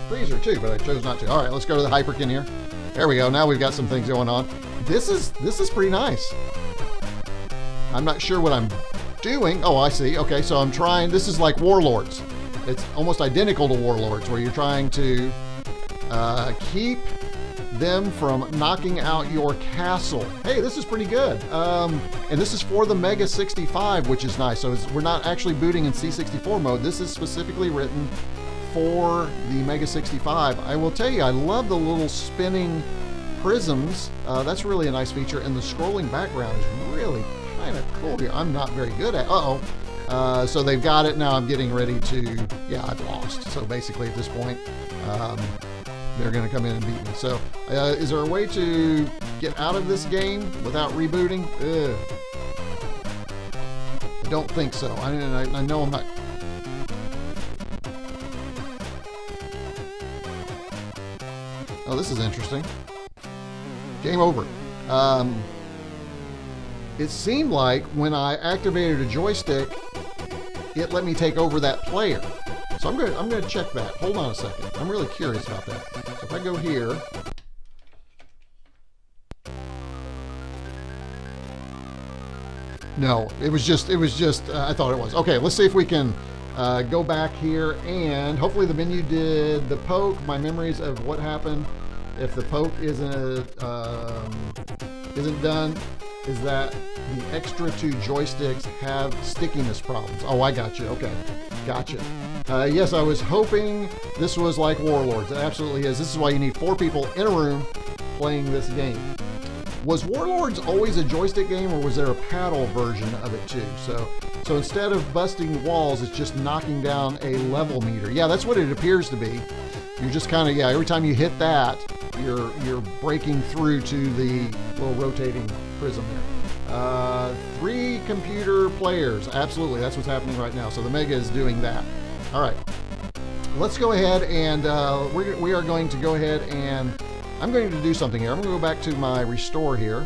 freezer too, but I chose not to. All right, let's go to the Hyperkin here. There we go. Now we've got some things going on. This is pretty nice. I'm not sure what I'm doing. Oh, I see. Okay, so I'm trying. This is like Warlords. It's almost identical to Warlords, where you're trying to keep them from knocking out your castle. Hey, this is pretty good. And this is for the MEGA65, which is nice. So we're not actually booting in C64 mode. This is specifically written for the MEGA65. I will tell you, I love the little spinning prisms. That's really a nice feature. And the scrolling background is really kind of cool here. I'm not very good at, so they've got it. Now I'm getting ready to, yeah, I've lost. So basically at this point, they're going to come in and beat me. So is there a way to get out of this game without rebooting? Ugh. I don't think so. I know I'm not. Oh, this is interesting. Game over. It seemed like when I activated a joystick, it let me take over that player. So I'm going to check that. Hold on a second. I'm really curious about that. So if I go here, no, it was just I thought it was. Okay, let's see if we can go back here, and hopefully the menu did the poke. My memories of what happened if the poke isn't done is that the extra 2 joysticks have stickiness problems. Oh, I got you. Okay, gotcha. Yes, I was hoping this was like Warlords. It absolutely is. This is why you need 4 people in a room playing this game. Was Warlords always a joystick game, or was there a paddle version of it too? So instead of busting walls, it's just knocking down a level meter. Yeah, that's what it appears to be. You're just kind of, yeah, every time you hit that, you're breaking through to the little rotating prism there. 3 computer players. Absolutely, that's what's happening right now. So the Mega is doing that. All right, let's go ahead and we are going to go ahead and I'm going to do something here. I'm going to go back to my restore here.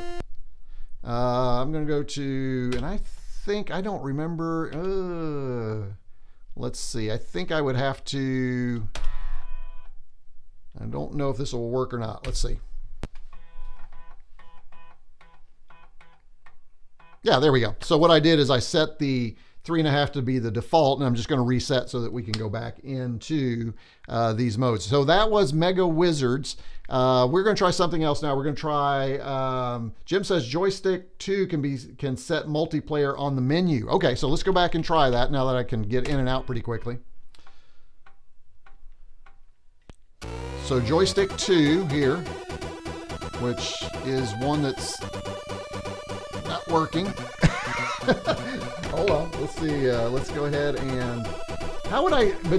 I'm going to go to, and I think, I don't remember. Let's see. I think I would have to, I don't know if this will work or not. Let's see. Yeah, there we go. So what I did is I set the 3.5 to be the default, and I'm just going to reset so that we can go back into these modes. So that was Mega Wizards. We're going to try something else now. We're going to try, Jim says Joystick 2 can set multiplayer on the menu. Okay, so let's go back and try that now that I can get in and out pretty quickly. So Joystick 2 here, which is one that's not working. Hold on, let's see, let's go ahead and,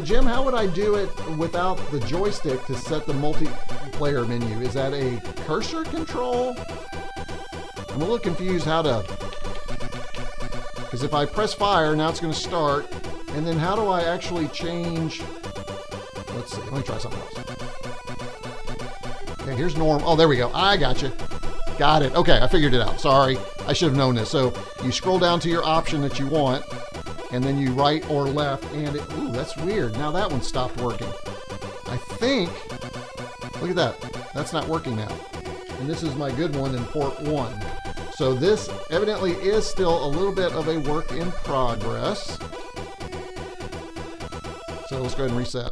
Jim, how would I do it without the joystick to set the multiplayer menu? Is that a cursor control? I'm a little confused how to, because if I press fire, now it's going to start, and then how do I actually change, let's see, let me try something else. Okay, here's norm. Oh, there we go. I got you. Got it. Okay, I figured it out. Sorry, I should have known this. So you scroll down to your option that you want, and then you right or left, and it, ooh, that's weird. Now that one stopped working. I think, look at that. That's not working now. And this is my good one in port 1. So this evidently is still a little bit of a work in progress. So let's go ahead and reset.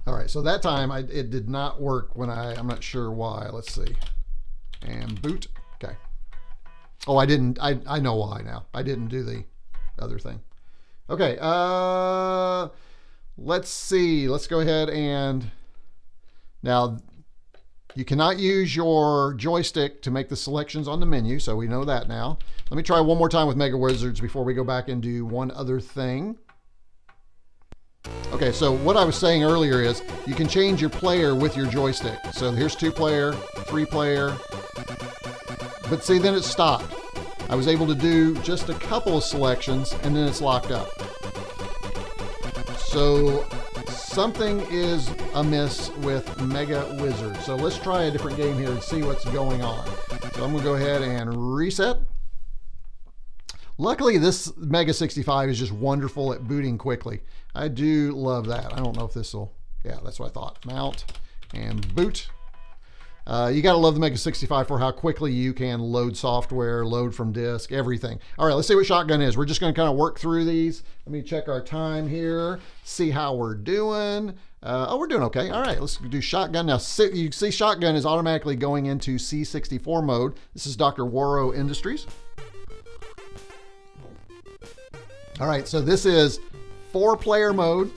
All right, so that time it did not work when I'm not sure why. Let's see. And boot. Okay. Oh, I didn't. I know why now. I didn't do the other thing. Okay. Let's see. Let's go ahead and now you cannot use your joystick to make the selections on the menu, so we know that now. Let me try one more time with Mega Wizards before we go back and do one other thing. Okay, so what I was saying earlier is you can change your player with your joystick. So here's 2-player, 3-player, but see, then it stopped. I was able to do just a couple of selections and then it's locked up. So something is amiss with Mega Wizard. So let's try a different game here and see what's going on. So I'm gonna go ahead and reset. Luckily, this MEGA65 is just wonderful at booting quickly. I do love that. I don't know if this will, yeah, that's what I thought. Mount and boot. You got to love the MEGA65 for how quickly you can load software, load from disk, everything. All right, let's see what shotgun is. We're just going to kind of work through these. Let me check our time here, see how we're doing. Oh, we're doing okay. All right, let's do shotgun. Now, you see shotgun is automatically going into C64 mode. This is Dr. Warrow Industries. All right, so this is 4-player mode.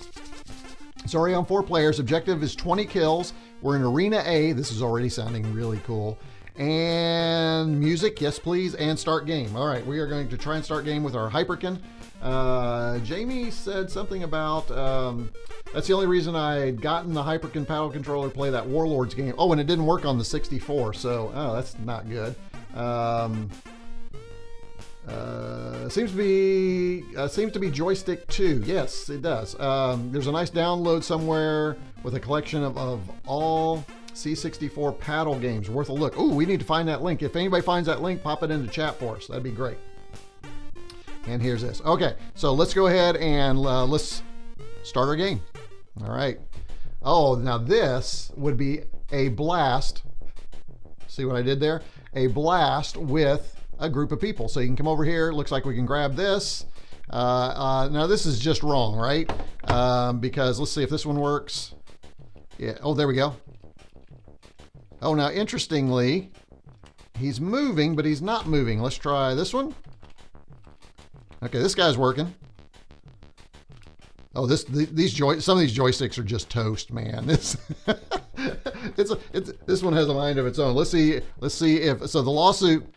It's already on 4 players. Objective is 20 kills. We're in Arena A. This is already sounding really cool. And music, yes please, and start game. All right, we are going to try and start game with our Hyperkin. Jamie said something about, that's the only reason I'd gotten the Hyperkin paddle controller to play that Warlords game. Oh, and it didn't work on the 64, so, oh, that's not good. Seems to be Joystick 2. Yes, it does. There's a nice download somewhere with a collection of all C64 paddle games. Worth a look. Oh, we need to find that link. If anybody finds that link, pop it into chat for us. That'd be great. And here's this. Okay, so let's go ahead and let's start our game. All right. Oh, now this would be a blast. See what I did there? A blast with a group of people. So you can come over here. Looks like we can grab this. Now this is just wrong, right? Because let's see if this one works. Yeah. Oh, there we go. Oh, now interestingly, he's moving, but he's not moving. Let's try this one. Okay, this guy's working. Oh, some of these joysticks are just toast, man. This this one has a mind of its own. Let's see if so. The lawsuit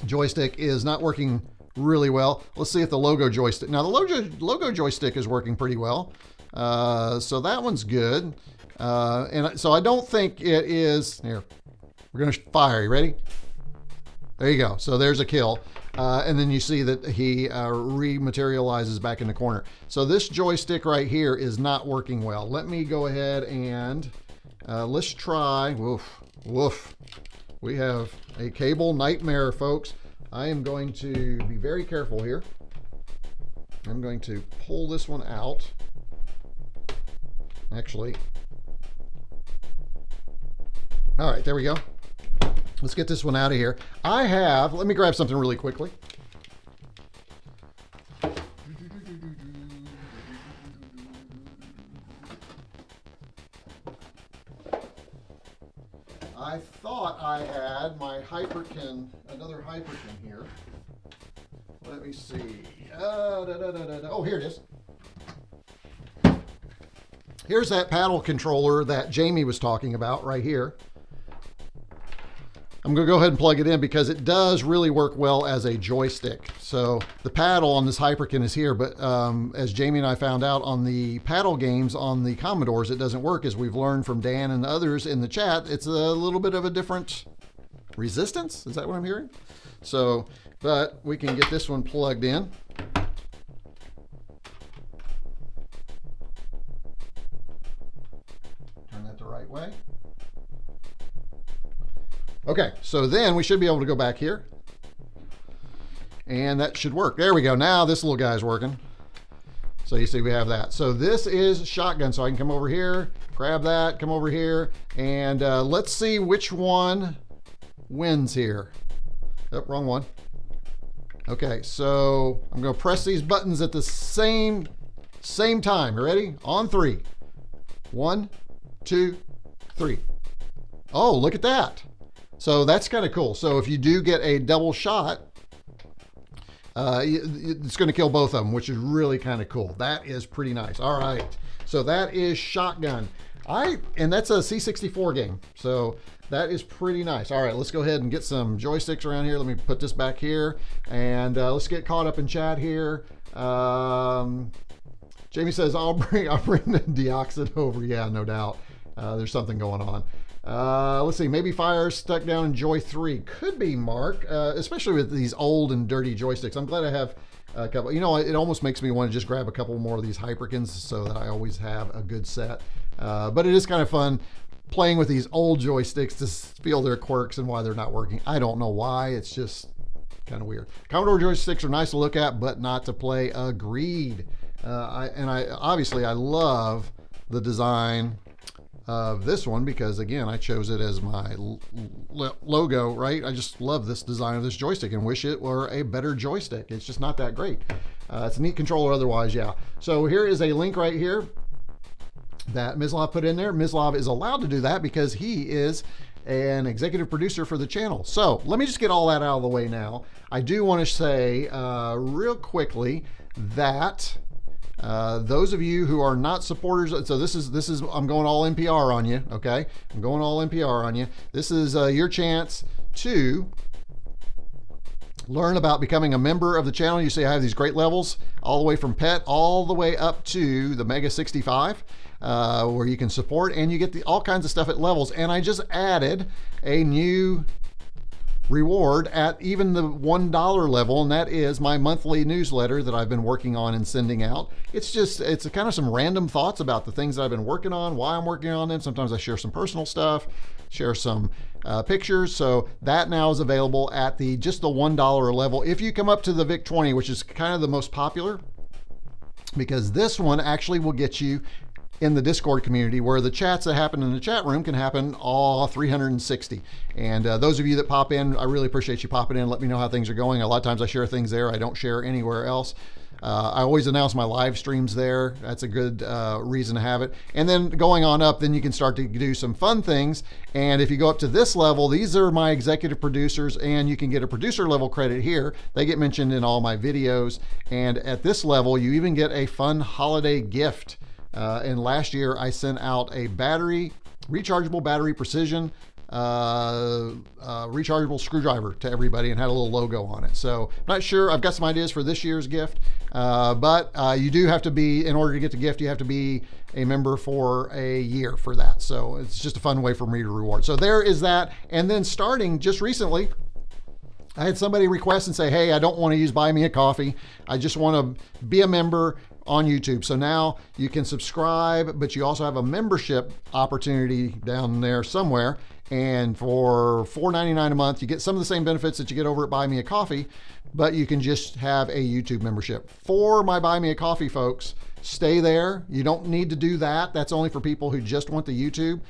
joystick is not working really well. Let's see if the logo joystick. Now the logo joystick is working pretty well. So that one's good. And so I don't think it is. Here, we're gonna fire. You ready? There you go. So there's a kill. And then you see that he rematerializes back in the corner. So this joystick right here is not working well. Let me go ahead and let's try. Woof, woof. We have a cable nightmare, folks. I am going to be very careful here. I'm going to pull this one out. Actually, All right, there we go. Let's get this one out of here. Let me grab something really quickly. I thought I had my another Hyperkin here. Let me see. Oh, here it is. Here's that paddle controller that Jamie was talking about right here. I'm going to go ahead and plug it in because it does really work well as a joystick. So the paddle on this Hyperkin is here, but as Jamie and I found out on the paddle games on the Commodores, it doesn't work. As we've learned from Dan and others in the chat, it's a little bit of a different resistance. Is that what I'm hearing? So, but we can get this one plugged in. Turn that the right way. Okay, so then we should be able to go back here. And that should work. There we go. Now this little guy's working. So you see we have that. So this is shotgun. So I can come over here, grab that, come over here, and let's see which one wins here. Oh, wrong one. Okay, so I'm going to press these buttons at the same time. You ready? On 3. 1, 2, 3. Oh, look at that. So that's kind of cool. So if you do get a double shot, it's going to kill both of them, which is really kind of cool. That is pretty nice. All right. So that is shotgun. And that's a C64 game. So that is pretty nice. All right, let's go ahead and get some joysticks around here. Let me put this back here, and let's get caught up in chat here. Jamie says, I'll bring the Deoxit over. Yeah, no doubt. There's something going on. Let's see, maybe fire stuck down in Joy 3. Could be, Mark, especially with these old and dirty joysticks. I'm glad I have a couple. You know, it almost makes me want to just grab a couple more of these Hyperkins so that I always have a good set. But it is kind of fun playing with these old joysticks to feel their quirks and why they're not working. I don't know why. It's just kind of weird. Commodore joysticks are nice to look at, but not to play. Agreed. Obviously I love the design of this one because, again, I chose it as my logo, right? I just love this design of this joystick and wish it were a better joystick. It's just not that great. It's a neat controller otherwise, yeah. So here is a link right here that Mislav put in there. Mislav is allowed to do that because he is an executive producer for the channel. So let me just get all that out of the way now. I do want to say real quickly that those of you who are not supporters, so this is I'm going all NPR on you, okay? I'm going all NPR on you. This is your chance to learn about becoming a member of the channel. You see I have these great levels all the way from pet all the way up to the MEGA65, where you can support, and you get all kinds of stuff at levels. And I just added a new reward at even the $1 level, and that is my monthly newsletter that I've been working on and sending out. It's kind of some random thoughts about the things that I've been working on, why I'm working on them. Sometimes I share some personal stuff, share some pictures. So that now is available at just the $1 level. If you come up to the VIC-20, which is kind of the most popular, because this one actually will get you in the Discord community, where the chats that happen in the chat room can happen all 360. And those of you that pop in, I really appreciate you popping in. Let me know how things are going. A lot of times I share things there. I don't share anywhere else. I always announce my live streams there. That's a good reason to have it. And then going on up, then you can start to do some fun things. And if you go up to this level, these are my executive producers, and you can get a producer level credit here. They get mentioned in all my videos. And at this level, you even get a fun holiday gift. And last year I sent out a rechargeable battery precision rechargeable screwdriver to everybody and had a little logo on it. So not sure, I've got some ideas for this year's gift, but you do have to be, in order to get the gift, you have to be a member for a year for that. So it's just a fun way for me to reward. So there is that. And then starting just recently, I had somebody request and say, hey, I don't want to use Buy Me a Coffee. I just want to be a member on YouTube. So now you can subscribe, but you also have a membership opportunity down there somewhere. And for $4.99 a month, you get some of the same benefits that you get over at Buy Me a Coffee, but you can just have a YouTube membership. For my Buy Me a Coffee folks, stay there. You don't need to do that. That's only for people who just want the YouTube.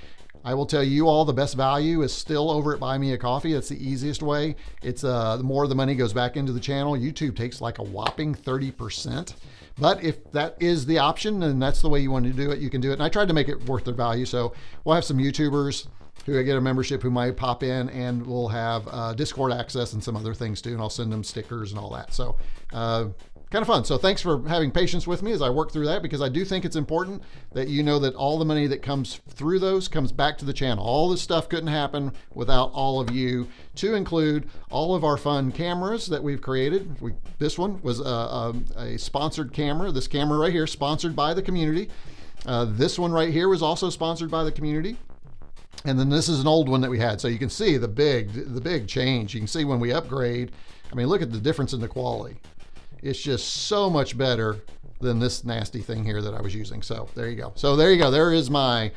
I will tell you all the best value is still over at Buy Me a Coffee. It's the easiest way. It's the more the money goes back into the channel. YouTube takes like a whopping 30%. But if that is the option and that's the way you want to do it, you can do it. And I tried to make it worth their value. So we'll have some YouTubers who get a membership who might pop in, and we'll have Discord access and some other things too. And I'll send them stickers and all that. So kind of fun. So thanks for having patience with me as I work through that, because I do think it's important that you know that all the money that comes through those comes back to the channel. All this stuff couldn't happen without all of you, to include all of our fun cameras that we've created. This one was a sponsored camera. This camera right here, sponsored by the community. This one right here was also sponsored by the community. And then this is an old one that we had. So you can see the big change. You can see when we upgrade, I mean, look at the difference in the quality. It's just so much better than this nasty thing here that I was using. So there you go. So there you go. There is my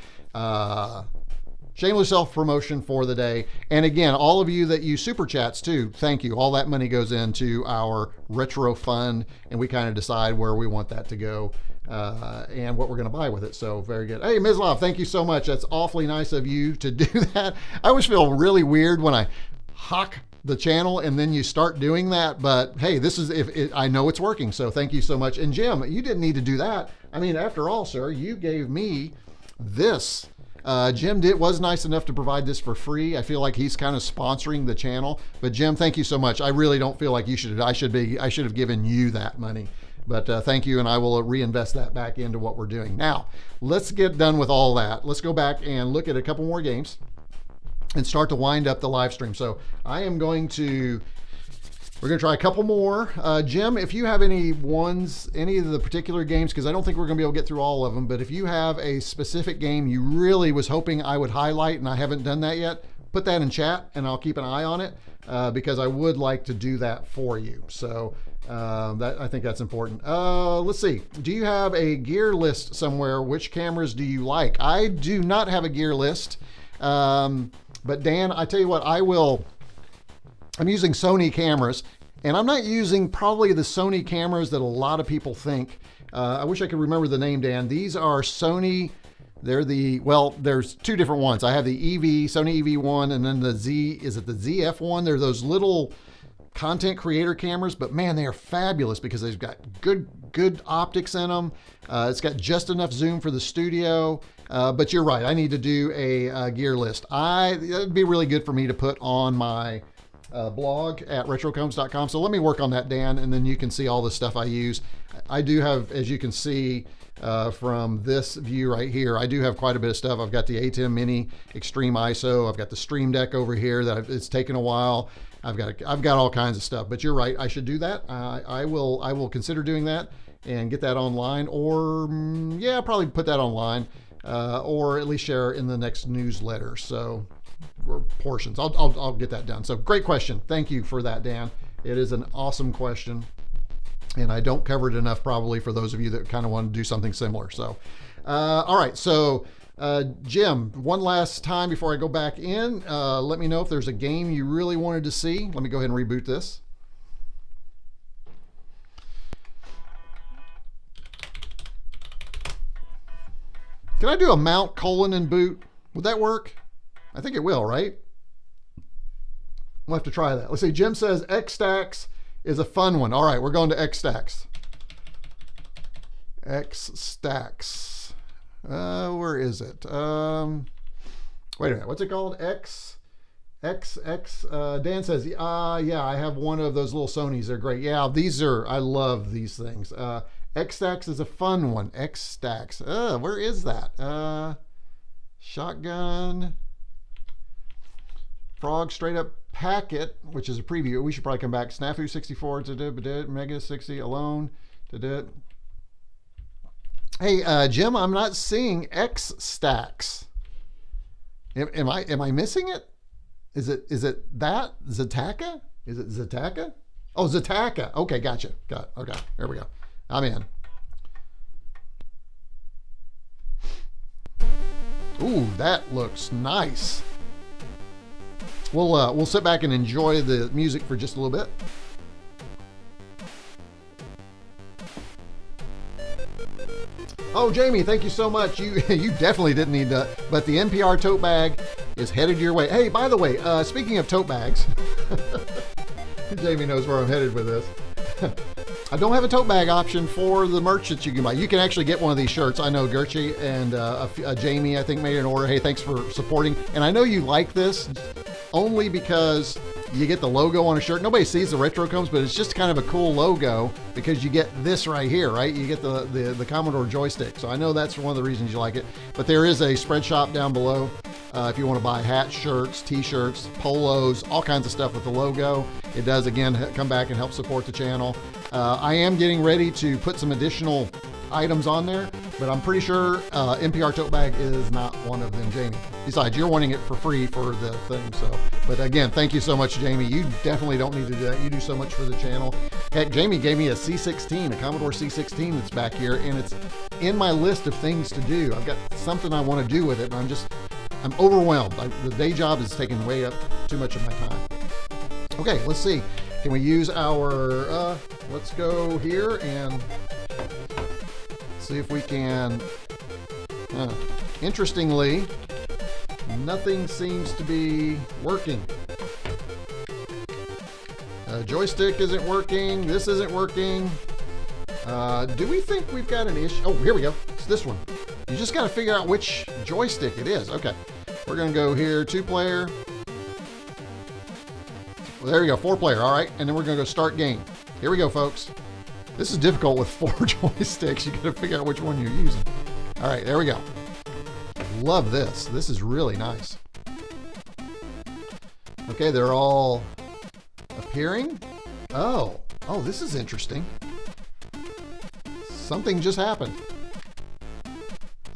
shameless self-promotion for the day. And again, all of you that use super chats too, thank you. All that money goes into our retro fund, and we kind of decide where we want that to go and what we're going to buy with it. So very good. Hey, Mislav, thank you so much. That's awfully nice of you to do that. I always feel really weird when I hawk the channel and then you start doing that, but hey, this is, I know it's working, so thank you so much. And Jim, you didn't need to do that. I mean, after all, sir, you gave me this. Jim was nice enough to provide this for free. I feel like he's kind of sponsoring the channel, but Jim, thank you so much. I really don't feel like you should. I should have given you that money, but thank you, and I will reinvest that back into what we're doing. Now, let's get done with all that. Let's go back and look at a couple more games and start to wind up the live stream. So we're going to try a couple more. Jim, if you have any of the particular games, because I don't think we're gonna be able to get through all of them, but if you have a specific game you really was hoping I would highlight and I haven't done that yet, put that in chat and I'll keep an eye on it, because I would like to do that for you. So I think that's important. Let's see. Do you have a gear list somewhere? Which cameras do you like? I do not have a gear list. But Dan, I tell you what, I'm using Sony cameras, and I'm not using probably the Sony cameras that a lot of people think. I wish I could remember the name, Dan. These are Sony. There's two different ones. I have the Sony EV1, and then the is it the ZF1? They're those little content creator cameras, but man, they are fabulous because they've got good optics in them. It's got just enough zoom for the studio. But you're right, I need to do a gear list. It'd be really good for me to put on my blog at retrocombs.com. So let me work on that, Dan, and then you can see all the stuff I use. I do have, as you can see from this view right here, I do have quite a bit of stuff. I've got the ATEM Mini Extreme ISO. I've got the Stream Deck over here that it's taken a while. I've got all kinds of stuff. But you're right, I should do that. I will consider doing that and get that online, or yeah, probably put that online. Or at least share in the next newsletter. So, or portions. I'll get that done. So great question. Thank you for that, Dan. It is an awesome question, and I don't cover it enough probably for those of you that kind of want to do something similar. So, all right. So, Jim, one last time before I go back in, let me know if there's a game you really wanted to see. Let me go ahead and reboot this. Can I do a mount, colon, and boot? Would that work? I think it will, right? We'll have to try that. Let's see, Jim says X-Stacks is a fun one. All right, we're going to X-Stacks. X-Stacks. Where is it? Wait a minute, what's it called? Dan says, yeah, I have one of those little Sonys. They're great. Yeah, I love these things. X-Stacks is a fun one. X-Stacks. Where is that? Shotgun. Frog Straight Up Packet, which is a preview. We should probably come back. Snafu 64, Mega 60 alone. Hey, Jim, I'm not seeing X-Stacks. Am I missing it? Is it that? Zatacka? Is it Zatacka? Oh, Zatacka. Okay, gotcha. Got it. Okay, there we go. I'm in. Ooh, that looks nice. We'll sit back and enjoy the music for just a little bit. Oh, Jamie, thank you so much. You definitely didn't need that, but the NPR tote bag is headed your way. Hey, by the way, speaking of tote bags, Jamie knows where I'm headed with this. I don't have a tote bag option for the merch that you can buy. You can actually get one of these shirts. I know Gürçe and Jamie, I think, made an order. Hey, thanks for supporting. And I know you like this only because you get the logo on a shirt. Nobody sees the retroCombs, but it's just kind of a cool logo because you get this right here, right? You get the Commodore joystick. So I know that's one of the reasons you like it. But there is a spread shop down below if you want to buy hats, shirts, t-shirts, polos, all kinds of stuff with the logo. It does, again, come back and help support the channel. I am getting ready to put some additional items on there, but I'm pretty sure NPR tote bag is not one of them, Jamie. Besides, you're wanting it for free for the thing. So, but again, thank you so much, Jamie. You definitely don't need to do that. You do so much for the channel. Heck, Jamie gave me a C16, a Commodore C16 that's back here, and it's in my list of things to do. I've got something I want to do with it, and I'm overwhelmed. The day job is taking way up too much of my time. Okay, let's see. Can we use our, let's go here and see if we can, interestingly, nothing seems to be working. Joystick isn't working, this isn't working. Do we think we've got an issue? Oh, here we go, it's this one. You just gotta figure out which joystick it is. Okay, we're gonna go here, 2-player. Well, there we go, 4-player, all right. And then we're gonna go start game. Here we go, folks. This is difficult with 4 joysticks. You gotta figure out which one you're using. All right, there we go. Love this. This is really nice. Okay, they're all appearing. Oh, this is interesting. Something just happened.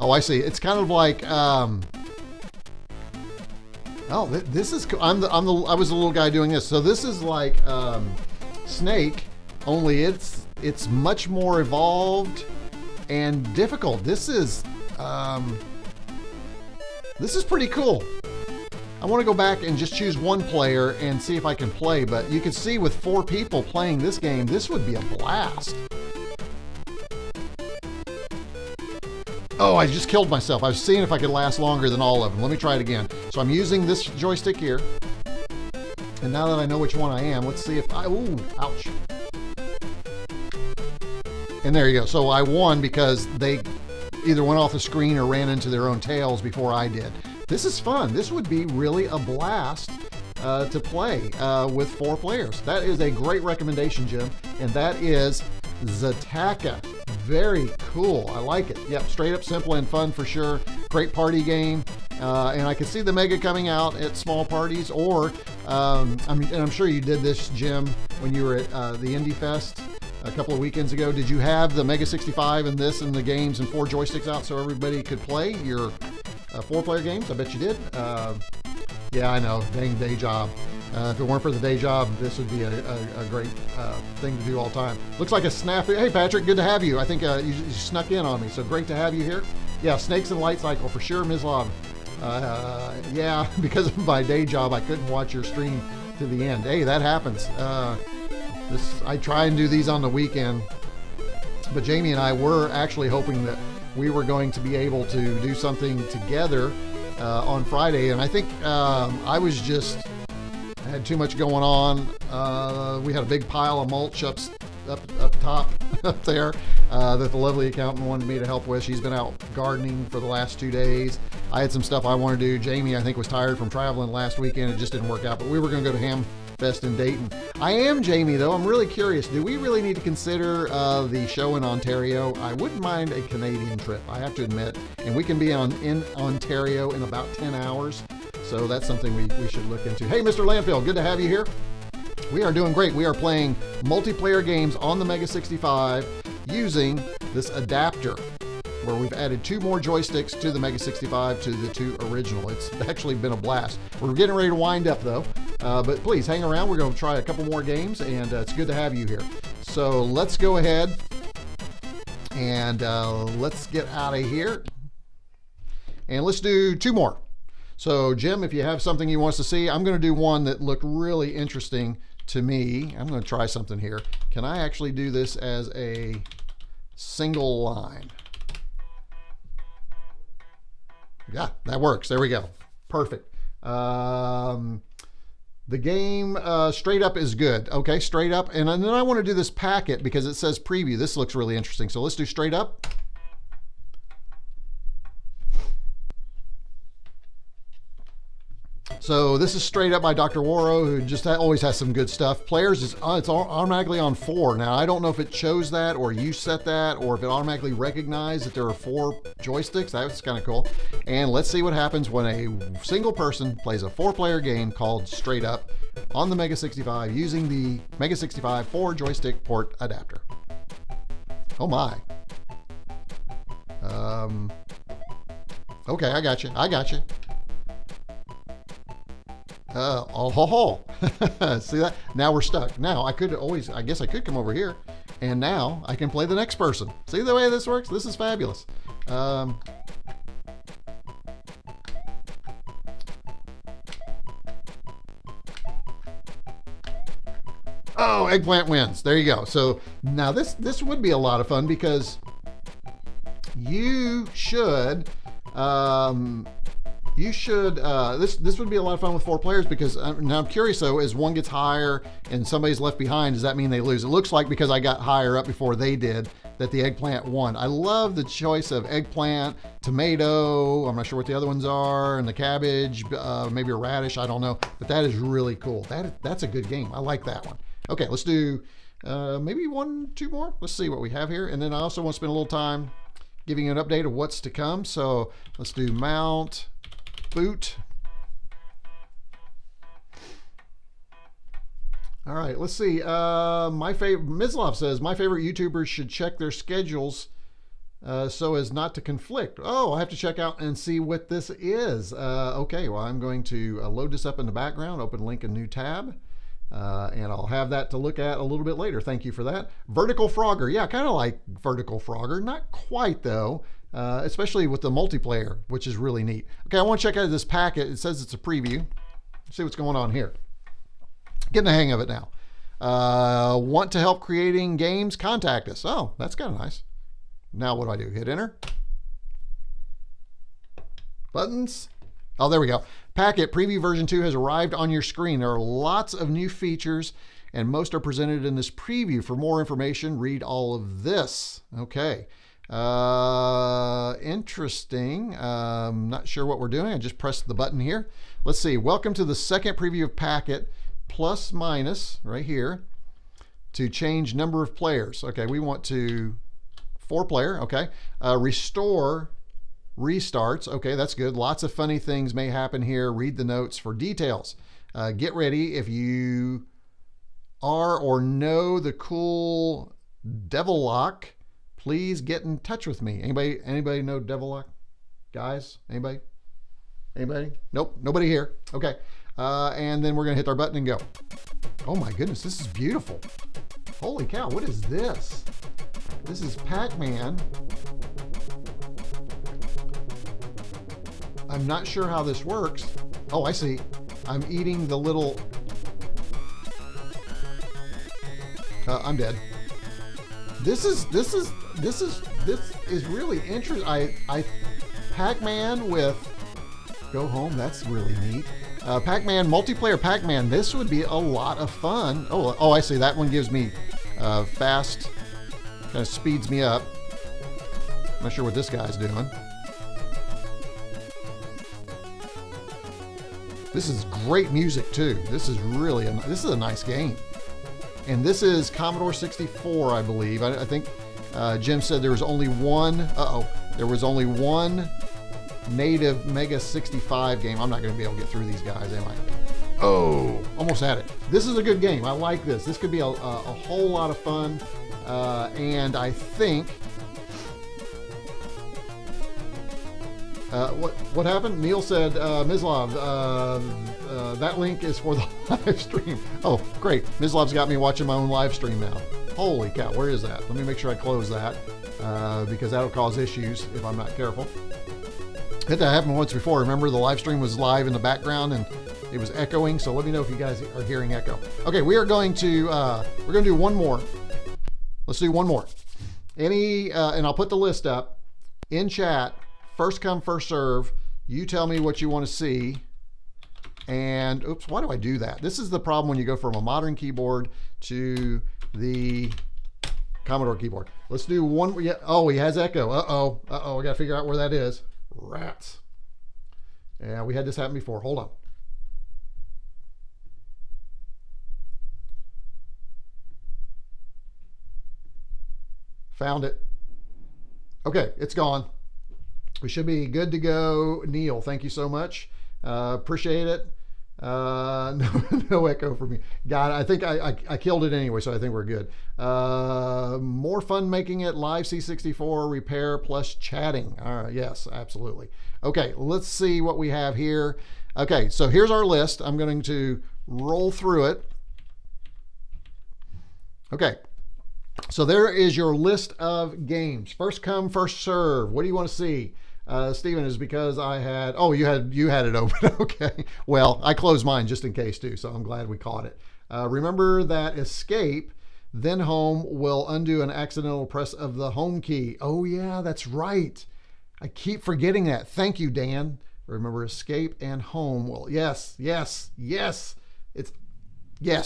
Oh, I see. It's kind of like, this is cool. I was the little guy doing this. So this is like Snake, only it's much more evolved and difficult. This is pretty cool. I want to go back and just choose one player and see if I can play, but you can see with 4 people playing this game, this would be a blast. Oh, I just killed myself. I was seeing if I could last longer than all of them. Let me try it again. So I'm using this joystick here. And now that I know which one I am, let's see if ooh, ouch. And there you go. So I won because they either went off the screen or ran into their own tails before I did. This is fun. This would be really a blast to play with 4 players. That is a great recommendation, Jim. And that is Zatacka. Very cool. I like it. Yep, straight up simple and fun for sure. Great party game. And I can see the Mega coming out at small parties, or I'm sure you did this, Jim, when you were at the Indie Fest a couple of weekends ago. Did you have the MEGA65 and this and the games and 4 joysticks out so everybody could play your 4-player games? I bet you did. Yeah, I know. Dang day job. If it weren't for the day job, this would be a great thing to do all the time. Looks like a snafu. Hey, Patrick, good to have you. I think you snuck in on me, so great to have you here. Yeah, Snakes and Light Cycle for sure, Mislav. Yeah, because of my day job, I couldn't watch your stream to the end. Hey, that happens. I try and do these on the weekend, but Jamie and I were actually hoping that we were going to be able to do something together on Friday, and I think I had too much going on. We had a big pile of mulch up top up there that the lovely accountant wanted me to help with. She's been out gardening for the last 2 days. I had some stuff I wanted to do. Jamie, I think, was tired from traveling last weekend. It just didn't work out, but we were going to go to Ham Fest in Dayton. I am, Jamie, though. I'm really curious. Do we really need to consider the show in Ontario? I wouldn't mind a Canadian trip, I have to admit. And we can be in Ontario in about 10 hours. So that's something we should look into. Hey, Mr. Landfill, good to have you here. We are doing great. We are playing multiplayer games on the MEGA65 using this adapter, where we've added 2 more joysticks to the MEGA65 to the 2 original. It's actually been a blast. We're getting ready to wind up though, but please hang around. We're going to try a couple more games, and it's good to have you here. So let's go ahead and let's get out of here, and let's do 2 more. So Jim, if you have something you want us to see, I'm going to do one that looked really interesting to me. I'm going to try something here. Can I actually do this as a single line? Yeah, that works. There we go. Perfect. The game straight up is good. Okay, straight up. And then I want to do this packet because it says preview. This looks really interesting. So let's do straight up. So this is straight up by Dr. Waro, who just always has some good stuff. Players, it's automatically on 4. Now, I don't know if it chose that or you set that or if it automatically recognized that there are 4 joysticks. That's kind of cool. And let's see what happens when a single person plays a 4-player game called Straight Up on the MEGA65 using the MEGA65 4-joystick port adapter. Oh my. Okay, I got you. See that? Now we're stuck. Now I guess I could come over here and now I can play the next person. See the way this works? This is fabulous. Oh, eggplant wins. There you go. So now this would be a lot of fun because you should this would be a lot of fun with 4 players because now I'm curious though, as one gets higher and somebody's left behind, does that mean they lose? It looks like because I got higher up before they did that the eggplant won. I love the choice of eggplant, tomato, I'm not sure what the other ones are, and the cabbage, maybe a radish, I don't know, but that is really cool. That's a good game. I like that one. Okay, let's do maybe 1, 2 more. Let's see what we have here. And then I also want to spend a little time giving you an update of what's to come. So let's do mount, boot. All right, let's see. Mislav says, my favorite YouTubers should check their schedules so as not to conflict. Oh, I have to check out and see what this is. Okay, well, I'm going to load this up in the background, open link a new tab, and I'll have that to look at a little bit later. Thank you for that. Vertical Frogger. Yeah, kind of like Vertical Frogger. Not quite, though. Especially with the multiplayer, which is really neat. Okay, I want to check out this packet. It says it's a preview. Let's see what's going on here. Getting the hang of it now. Want to help creating games? Contact us. Oh, that's kind of nice. Now what do I do? Hit enter. Buttons. Oh, there we go. Packet preview version 2 has arrived on your screen. There are lots of new features and most are presented in this preview. For more information, read all of this. Okay. Interesting. Not sure what we're doing. I just pressed the button here. Let's see. Welcome to the second preview of Packet plus minus right here to change number of players. Okay, we want to 4-player. Okay. Restore restarts. Okay, that's good. Lots of funny things may happen here. Read the notes for details. Get ready if you are or know the cool Devil Lock. Please get in touch with me. Anybody know Devil Lock? Guys, anybody? Nope, nobody here. Okay, and then we're gonna hit our button and go. Oh my goodness, this is beautiful. Holy cow, what is this? This is Pac-Man. I'm not sure how this works. Oh, I see. I'm eating the little... I'm dead. This is really interesting. Pac-Man with Go Home. That's really neat. Pac-Man, multiplayer Pac-Man. This would be a lot of fun. Oh, I see. That one gives me fast, kind of speeds me up. I'm not sure what this guy's doing. This is great music too. This is really this is a nice game. And this is Commodore 64, I believe. I think Jim said there was only one. There was only one native MEGA65 game. I'm not going to be able to get through these guys, am I? Oh, almost had it. This is a good game. I like this. This could be a whole lot of fun. And I think what happened? Neil said, Mislav, that link is for the live stream. Oh, great. Mislav's got me watching my own live stream now. Holy cow, where is that? Let me make sure I close that because that'll cause issues if I'm not careful. That happened once before. Remember, the live stream was live in the background and it was echoing. So let me know if you guys are hearing echo. Okay, we are going to we're going to do one more. Let's do one more. And I'll put the list up in chat. First come, first serve. You tell me what you want to see. And oops, why do I do that? This is the problem when you go from a modern keyboard to the Commodore keyboard. Let's do one. Yeah, oh, he has echo. Uh-oh. Uh-oh. I got to figure out where that is. Rats. Yeah, we had this happen before. Hold on. Found it. Okay, it's gone. We should be good to go. Neil, thank you so much. Appreciate it. No echo for me. God, I think I killed it anyway, so I think we're good. More fun making it live C64 repair plus chatting. All right, yes, absolutely. Okay, let's see what we have here. Okay, so here's our list. I'm going to roll through it. Okay, so there is your list of games. First come, first serve. What do you want to see? Steven, is because I had, oh, you had it open. Okay. Well, I closed mine just in case too, so I'm glad we caught it. Remember that escape, then home will undo an accidental press of the home key. Oh yeah, that's right. I keep forgetting that. Thank you, Dan. Remember escape and home will, yes. Yes,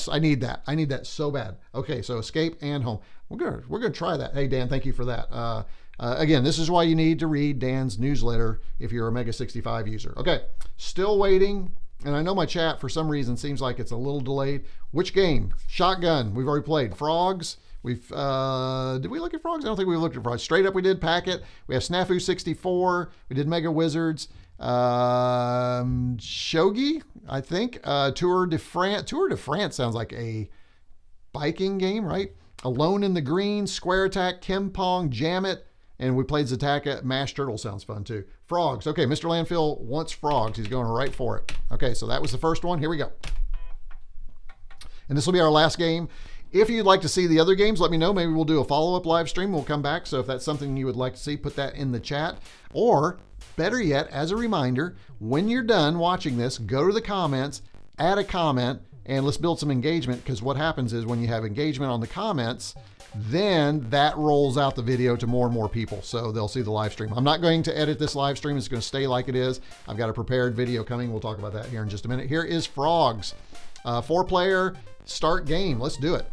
I need that. I need that so bad. Okay, so escape and home. We're gonna try that. Hey Dan, thank you for that. Again, this is why you need to read Dan's newsletter if you're a MEGA65 user. Okay, still waiting, and I know my chat for some reason seems like it's a little delayed. Which game? Shotgun, we've already played. Frogs, we've, did we look at Frogs? I don't think we looked at Frogs. Straight Up we did Packet. We have Snafu 64. We did Mega Wizards. Shogi, I think. Tour de France. Tour de France sounds like a biking game, right? Alone in the Green, Square Attack, Kim Pong, Jam It. And we played Zatacka. Mash Turtle sounds fun too. Frogs. Okay, Mr. Landfill wants Frogs. He's going right for it. Okay, so that was the first one. Here we go. And this will be our last game. If you'd like to see the other games, let me know. Maybe we'll do a follow-up live stream. We'll come back. So if that's something you would like to see, put that in the chat. Or better yet, as a reminder, when you're done watching this, go to the comments, add a comment, and let's build some engagement, because what happens is when you have engagement on the comments, then that rolls out the video to more and more people, so they'll see the live stream. I'm not going to edit this live stream. It's going to stay like it is. I've got a prepared video coming. We'll talk about that here in just a minute. Here is Frogs. 4-player start game. Let's do it.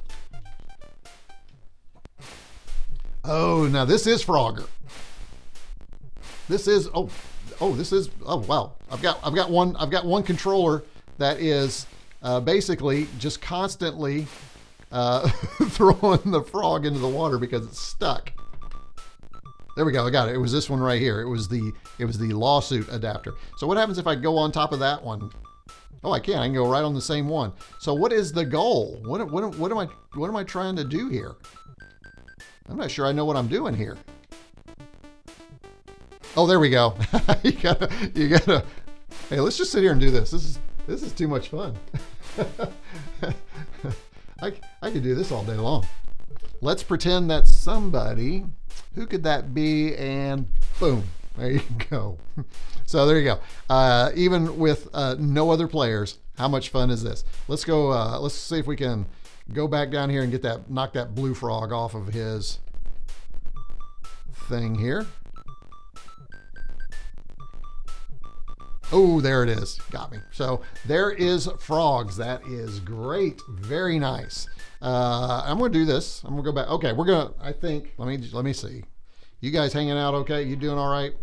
Oh, now this is Frogger. This is, oh, wow. I've got one controller that is basically just constantly throwing the frog into the water because it's stuck. There we go. I got it. It was this one right here. It was the lawsuit adapter. So what happens if I go on top of that one? Oh, I can go right on the same one. So what is the goal? What am I trying to do here? I'm not sure I know what I'm doing here. Oh, there we go. you gotta. Hey, let's just sit here and do this. This is too much fun. I could do this all day long. Let's pretend that somebody, who could that be? And boom, there you go. So there you go. Even with no other players, how much fun is this? Let's go. Let's see if we can go back down here and get that, knock that blue frog off of his thing here. Oh, there it is. Got me. So there is Frogs. That is great. Very nice. I'm going to do this. I'm going to go back. Okay, we're going to, I think, let me see. You guys hanging out okay? You doing all right?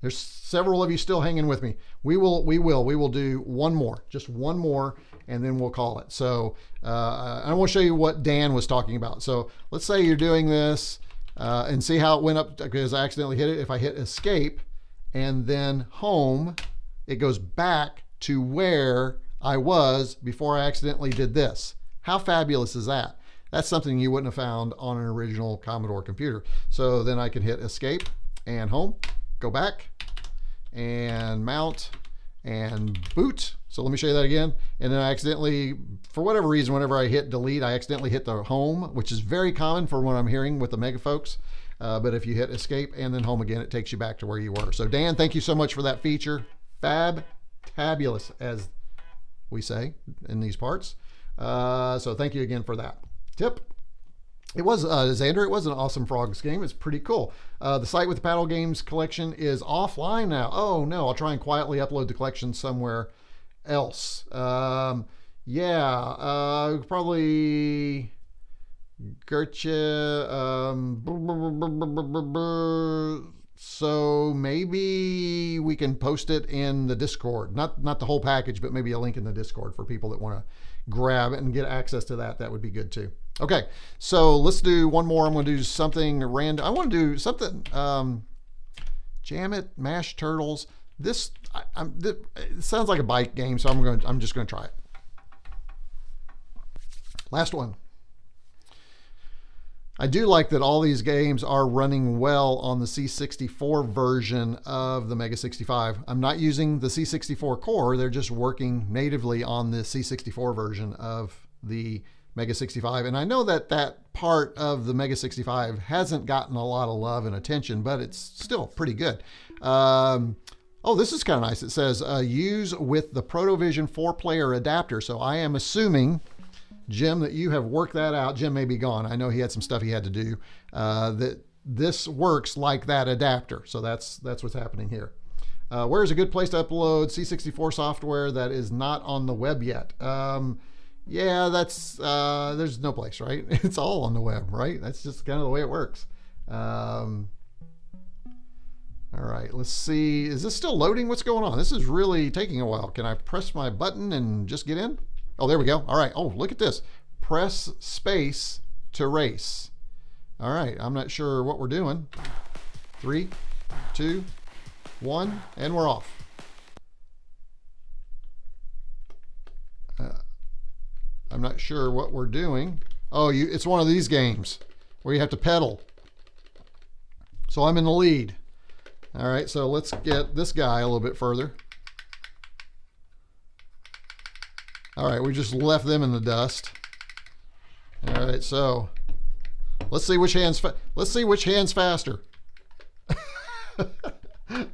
There's several of you still hanging with me. We will do one more, just one more, and then we'll call it. So I want to show you what Dan was talking about. So let's say you're doing this and see how it went up, because I accidentally hit it. If I hit escape and then home, it goes back to where I was before I accidentally did this. How fabulous is that? That's something you wouldn't have found on an original Commodore computer. So then I can hit escape and home, go back and mount and boot. So let me show you that again. And then I accidentally, for whatever reason, whenever I hit delete, I accidentally hit the home, which is very common for what I'm hearing with the Mega folks. But if you hit escape and then home again, it takes you back to where you were. So Dan, thank you so much for that feature. Fabulous, as we say in these parts. So thank you again for that. Tip. It was, Xander, it was an Awesome Frogs game. It's pretty cool. The site with the paddle games collection is offline now. Oh no, I'll try and quietly upload the collection somewhere else. Yeah, probably Gürçe. So maybe we can post it in the Discord. Not the whole package, but maybe a link in the Discord for people that want to grab it and get access to that. That would be good too. Okay, so let's do one more. I'm going to do something random. I want to do something. Jam It, Mash Turtles. This it sounds like a bike game, so I'm just going to try it. Last one. I do like that all these games are running well on the C64 version of the MEGA65. I'm not using the C64 core. They're just working natively on the C64 version of the MEGA65. And I know that that part of the MEGA65 hasn't gotten a lot of love and attention, but it's still pretty good. Oh, this is kind of nice. It says use with the Protovision 4-player adapter. So I am assuming, Jim, that you have worked that out. Jim may be gone. I know he had some stuff he had to do. That this works like that adapter. So that's what's happening here. Where is a good place to upload C64 software that is not on the web yet? Yeah, that's there's no place, right? It's all on the web, right? That's just kind of the way it works. All right, let's see. Is this still loading? What's going on? This is really taking a while. Can I press my button and just get in? Oh, there we go. All right. Oh, look at this. Press space to race. All right. I'm not sure what we're doing. 3, 2, 1, and we're off. I'm not sure what we're doing. Oh, it's one of these games where you have to pedal. So I'm in the lead. All right. So let's get this guy a little bit further. All right, we just left them in the dust. All right, so let's see which hand's faster.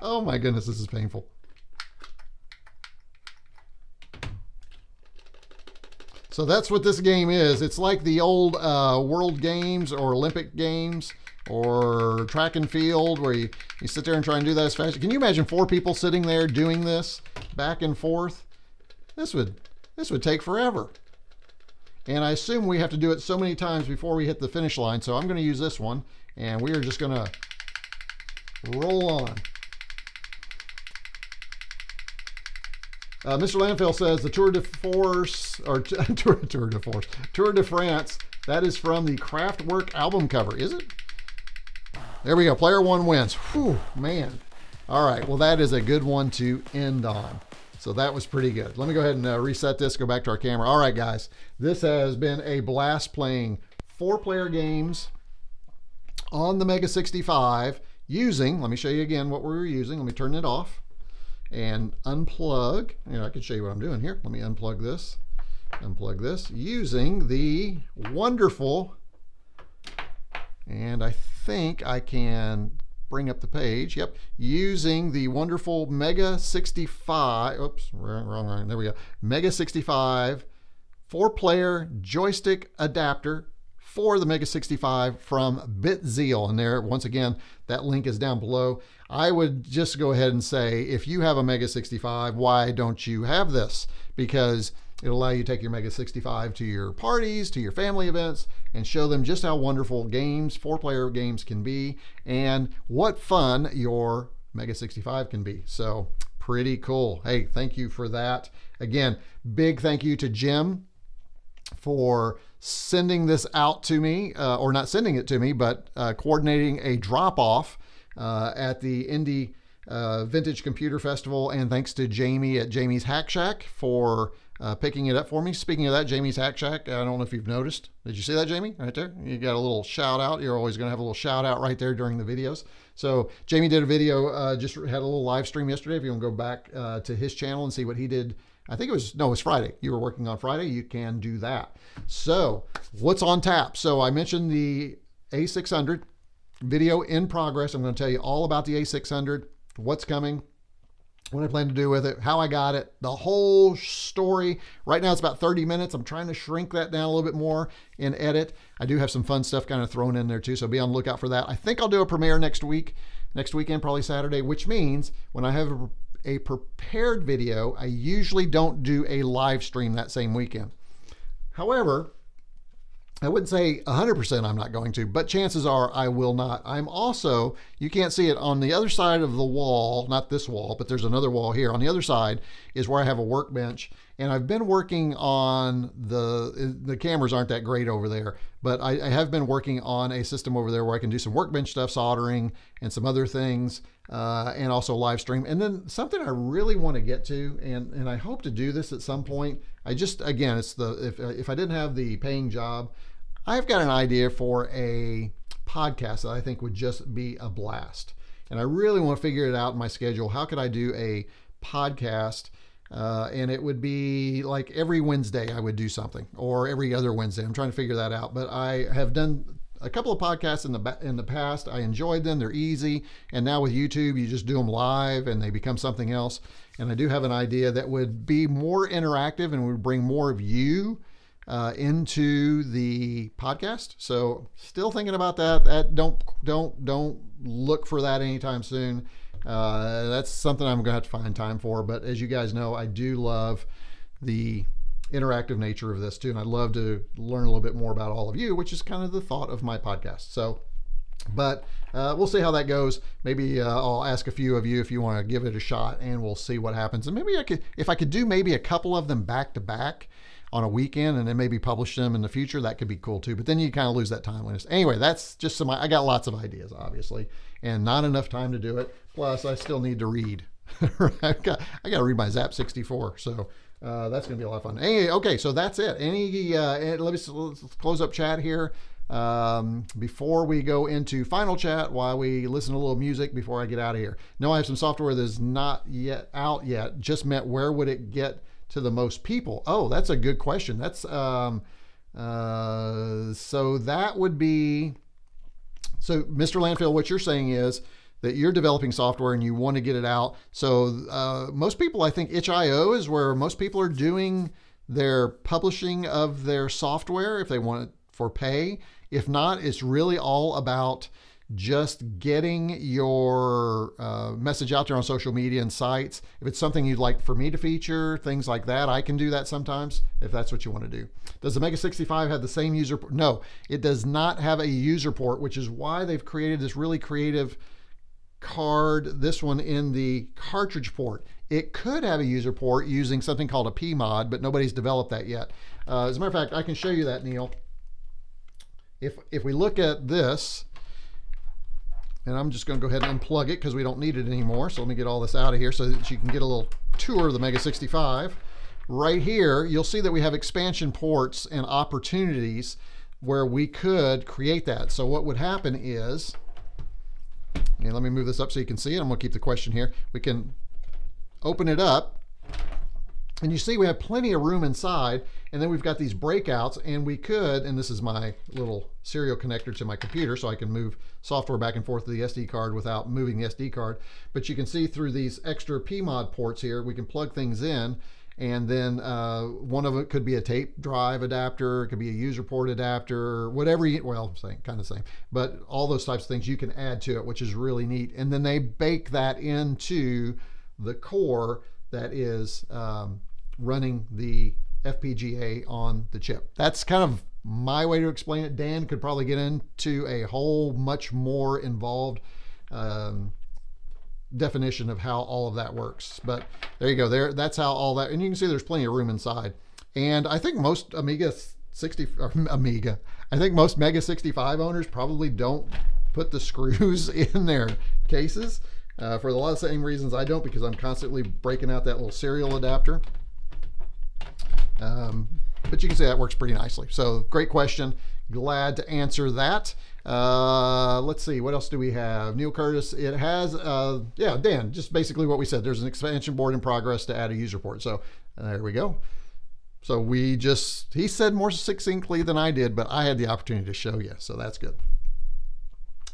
Oh my goodness, this is painful. So that's what this game is. It's like the old World Games or Olympic Games or track and field where you sit there and try and do that as fast. Can you imagine 4 people sitting there doing this back and forth? This would take forever. And I assume we have to do it so many times before we hit the finish line. So I'm going to use this one, and we are just going to roll on. Mr. Landfill says the Tour de Force, or Tour de France, that is from the Kraftwerk album cover, is it? There we go. Player 1 wins. Whew, man. All right. Well, that is a good one to end on. So that was pretty good. Let me go ahead and reset this, go back to our camera. All right, guys, this has been a blast playing 4-player games on the MEGA65 using, let me show you again what we were using. Let me turn it off and unplug. I can show you what I'm doing here. Let me unplug this using the wonderful, and I think I can bring up the page. Yep, using the wonderful MEGA65. Oops, wrong. There we go. MEGA65 4-player joystick adapter for the MEGA65 from Zeal. And there, once again, that link is down below. I would just go ahead and say, if you have a MEGA65, why don't you have this? Because it'll allow you to take your MEGA65 to your parties, to your family events, and show them just how wonderful games, 4-player games can be, and what fun your MEGA65 can be. So pretty cool. Hey, thank you for that. Again, big thank you to Jim for sending this out to me, or not sending it to me, but coordinating a drop-off at the Indie Vintage Computer Festival. And thanks to Jamie at Jamie's Hack Shack for picking it up for me. Speaking of that, Jamie's Hack Shack, I don't know if you've noticed. Did you see that, Jamie? Right there? You got a little shout out. You're always going to have a little shout out right there during the videos. So Jamie did a video, just had a little live stream yesterday. If you want to go back to his channel and see what he did, I think it was Friday. You were working on Friday. You can do that. So what's on tap? So I mentioned the A600 video in progress. I'm going to tell you all about the A600, what's coming. what I plan to do with it, how I got it, the whole story. Right now it's about 30 minutes. I'm trying to shrink that down a little bit more in edit. I do have some fun stuff kind of thrown in there too, so be on the lookout for that. I think I'll do a premiere next weekend, probably Saturday, which means when I have a prepared video, I usually don't do a live stream that same weekend. However, I wouldn't say 100% I'm not going to, but chances are I will not. I'm also, you can't see it, on the other side of the wall, not this wall, but there's another wall here. On the other side is where I have a workbench, and I've been working on the cameras aren't that great over there, but I have been working on a system over there where I can do some workbench stuff, soldering, and some other things, and also live stream. And then something I really want to get to, and I hope to do this at some point. Again, it's if I didn't have the paying job, I've got an idea for a podcast that I think would just be a blast. And I really want to figure it out in my schedule. How could I do a podcast? And it would be like every Wednesday I would do something, or every other Wednesday. I'm trying to figure that out. But I have done a couple of podcasts in the past. I enjoyed them. They're easy. And now with YouTube, you just do them live and they become something else. And I do have an idea that would be more interactive and would bring more of you into the podcast. So still thinking about that. Don't look for that anytime soon. That's something I'm gonna have to find time for. But as you guys know, I do love the interactive nature of this too, and I'd love to learn a little bit more about all of you, which is kind of the thought of my podcast. So, but we'll see how that goes. Maybe I'll ask a few of you if you want to give it a shot, and we'll see what happens. And maybe if I could do maybe a couple of them back to back on a weekend and then maybe publish them in the future, that could be cool too. But then you kind of lose that timeliness. Anyway, that's just I got lots of ideas, obviously, and not enough time to do it. Plus, I still need to read. I got to read my Zapp 64. So that's going to be a lot of fun. Anyway, okay, so that's it. Let's close up chat here. Before we go into final chat, while we listen to a little music before I get out of here. No, I have some software that's not yet out yet. Just meant where would it get to the most people? Oh, that's a good question. That's so that would be, so Mr. Landfill, what you're saying is that you're developing software and you want to get it out. So most people, I think itch.io is where most people are doing their publishing of their software if they want it for pay. If not, it's really all about just getting your message out there on social media and sites. If it's something you'd like for me to feature, things like that, I can do that sometimes if that's what you want to do. Does the MEGA65 have the same user port? No, it does not have a user port, which is why they've created this really creative card, this one in the cartridge port. It could have a user port using something called a PMOD, but nobody's developed that yet. As a matter of fact, I can show you that, Neil. If we look at this, and I'm just going to go ahead and unplug it because we don't need it anymore. So let me get all this out of here so that you can get a little tour of the MEGA65. Right here, you'll see that we have expansion ports and opportunities where we could create that. So what would happen is, and let me move this up so you can see it. I'm going to keep the question here. We can open it up. And you see we have plenty of room inside, and then we've got these breakouts, and we could, and this is my little serial connector to my computer so I can move software back and forth to the SD card without moving the SD card. But you can see through these extra PMOD ports here, we can plug things in, and then one of it could be a tape drive adapter, it could be a user port adapter, whatever you, well, kind of same, but all those types of things you can add to it, which is really neat. And then they bake that into the core that is running the FPGA on the chip. That's kind of my way to explain it. Dan could probably get into a whole much more involved definition of how all of that works. But there you go. That's how all that, and you can see there's plenty of room inside. And I think most I think most MEGA65 owners probably don't put the screws in their cases for a lot of the same reasons I don't, because I'm constantly breaking out that little serial adapter. But you can see that works pretty nicely. So great question. Glad to answer that. Let's see, what else do we have? Neil Curtis, it has, yeah, Dan, just basically what we said. There's an expansion board in progress to add a user port. So there we go. So he said more succinctly than I did, but I had the opportunity to show you. So that's good.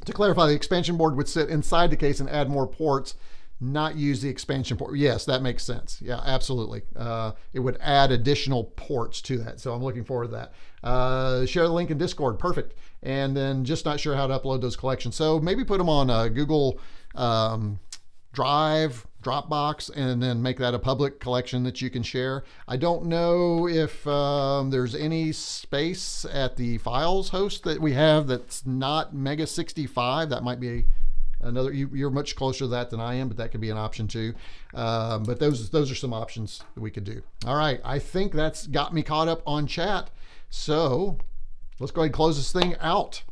To clarify, the expansion board would sit inside the case and add more ports not use the expansion port. Yes, that makes sense. Yeah, absolutely. It would add additional ports to that. So I'm looking forward to that. Share the link in Discord. Perfect. And then just not sure how to upload those collections. So maybe put them on Google Drive, Dropbox, and then make that a public collection that you can share. I don't know if there's any space at the files host that we have that's not MEGA65. That might be another, you're much closer to that than I am, but that could be an option too. But those are some options that we could do. All right, I think that's got me caught up on chat. So let's go ahead and close this thing out.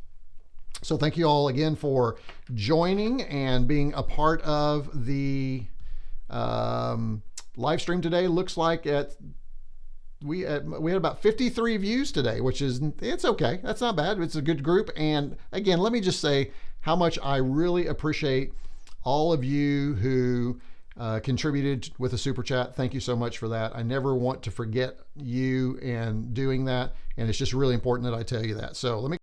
So thank you all again for joining and being a part of the live stream today. Looks like we had about 53 views today, which is, it's okay. That's not bad. It's a good group. And again, let me just say how much I really appreciate all of you who contributed with a super chat. Thank you so much for that. I never want to forget you and doing that. And it's just really important that I tell you that. So let me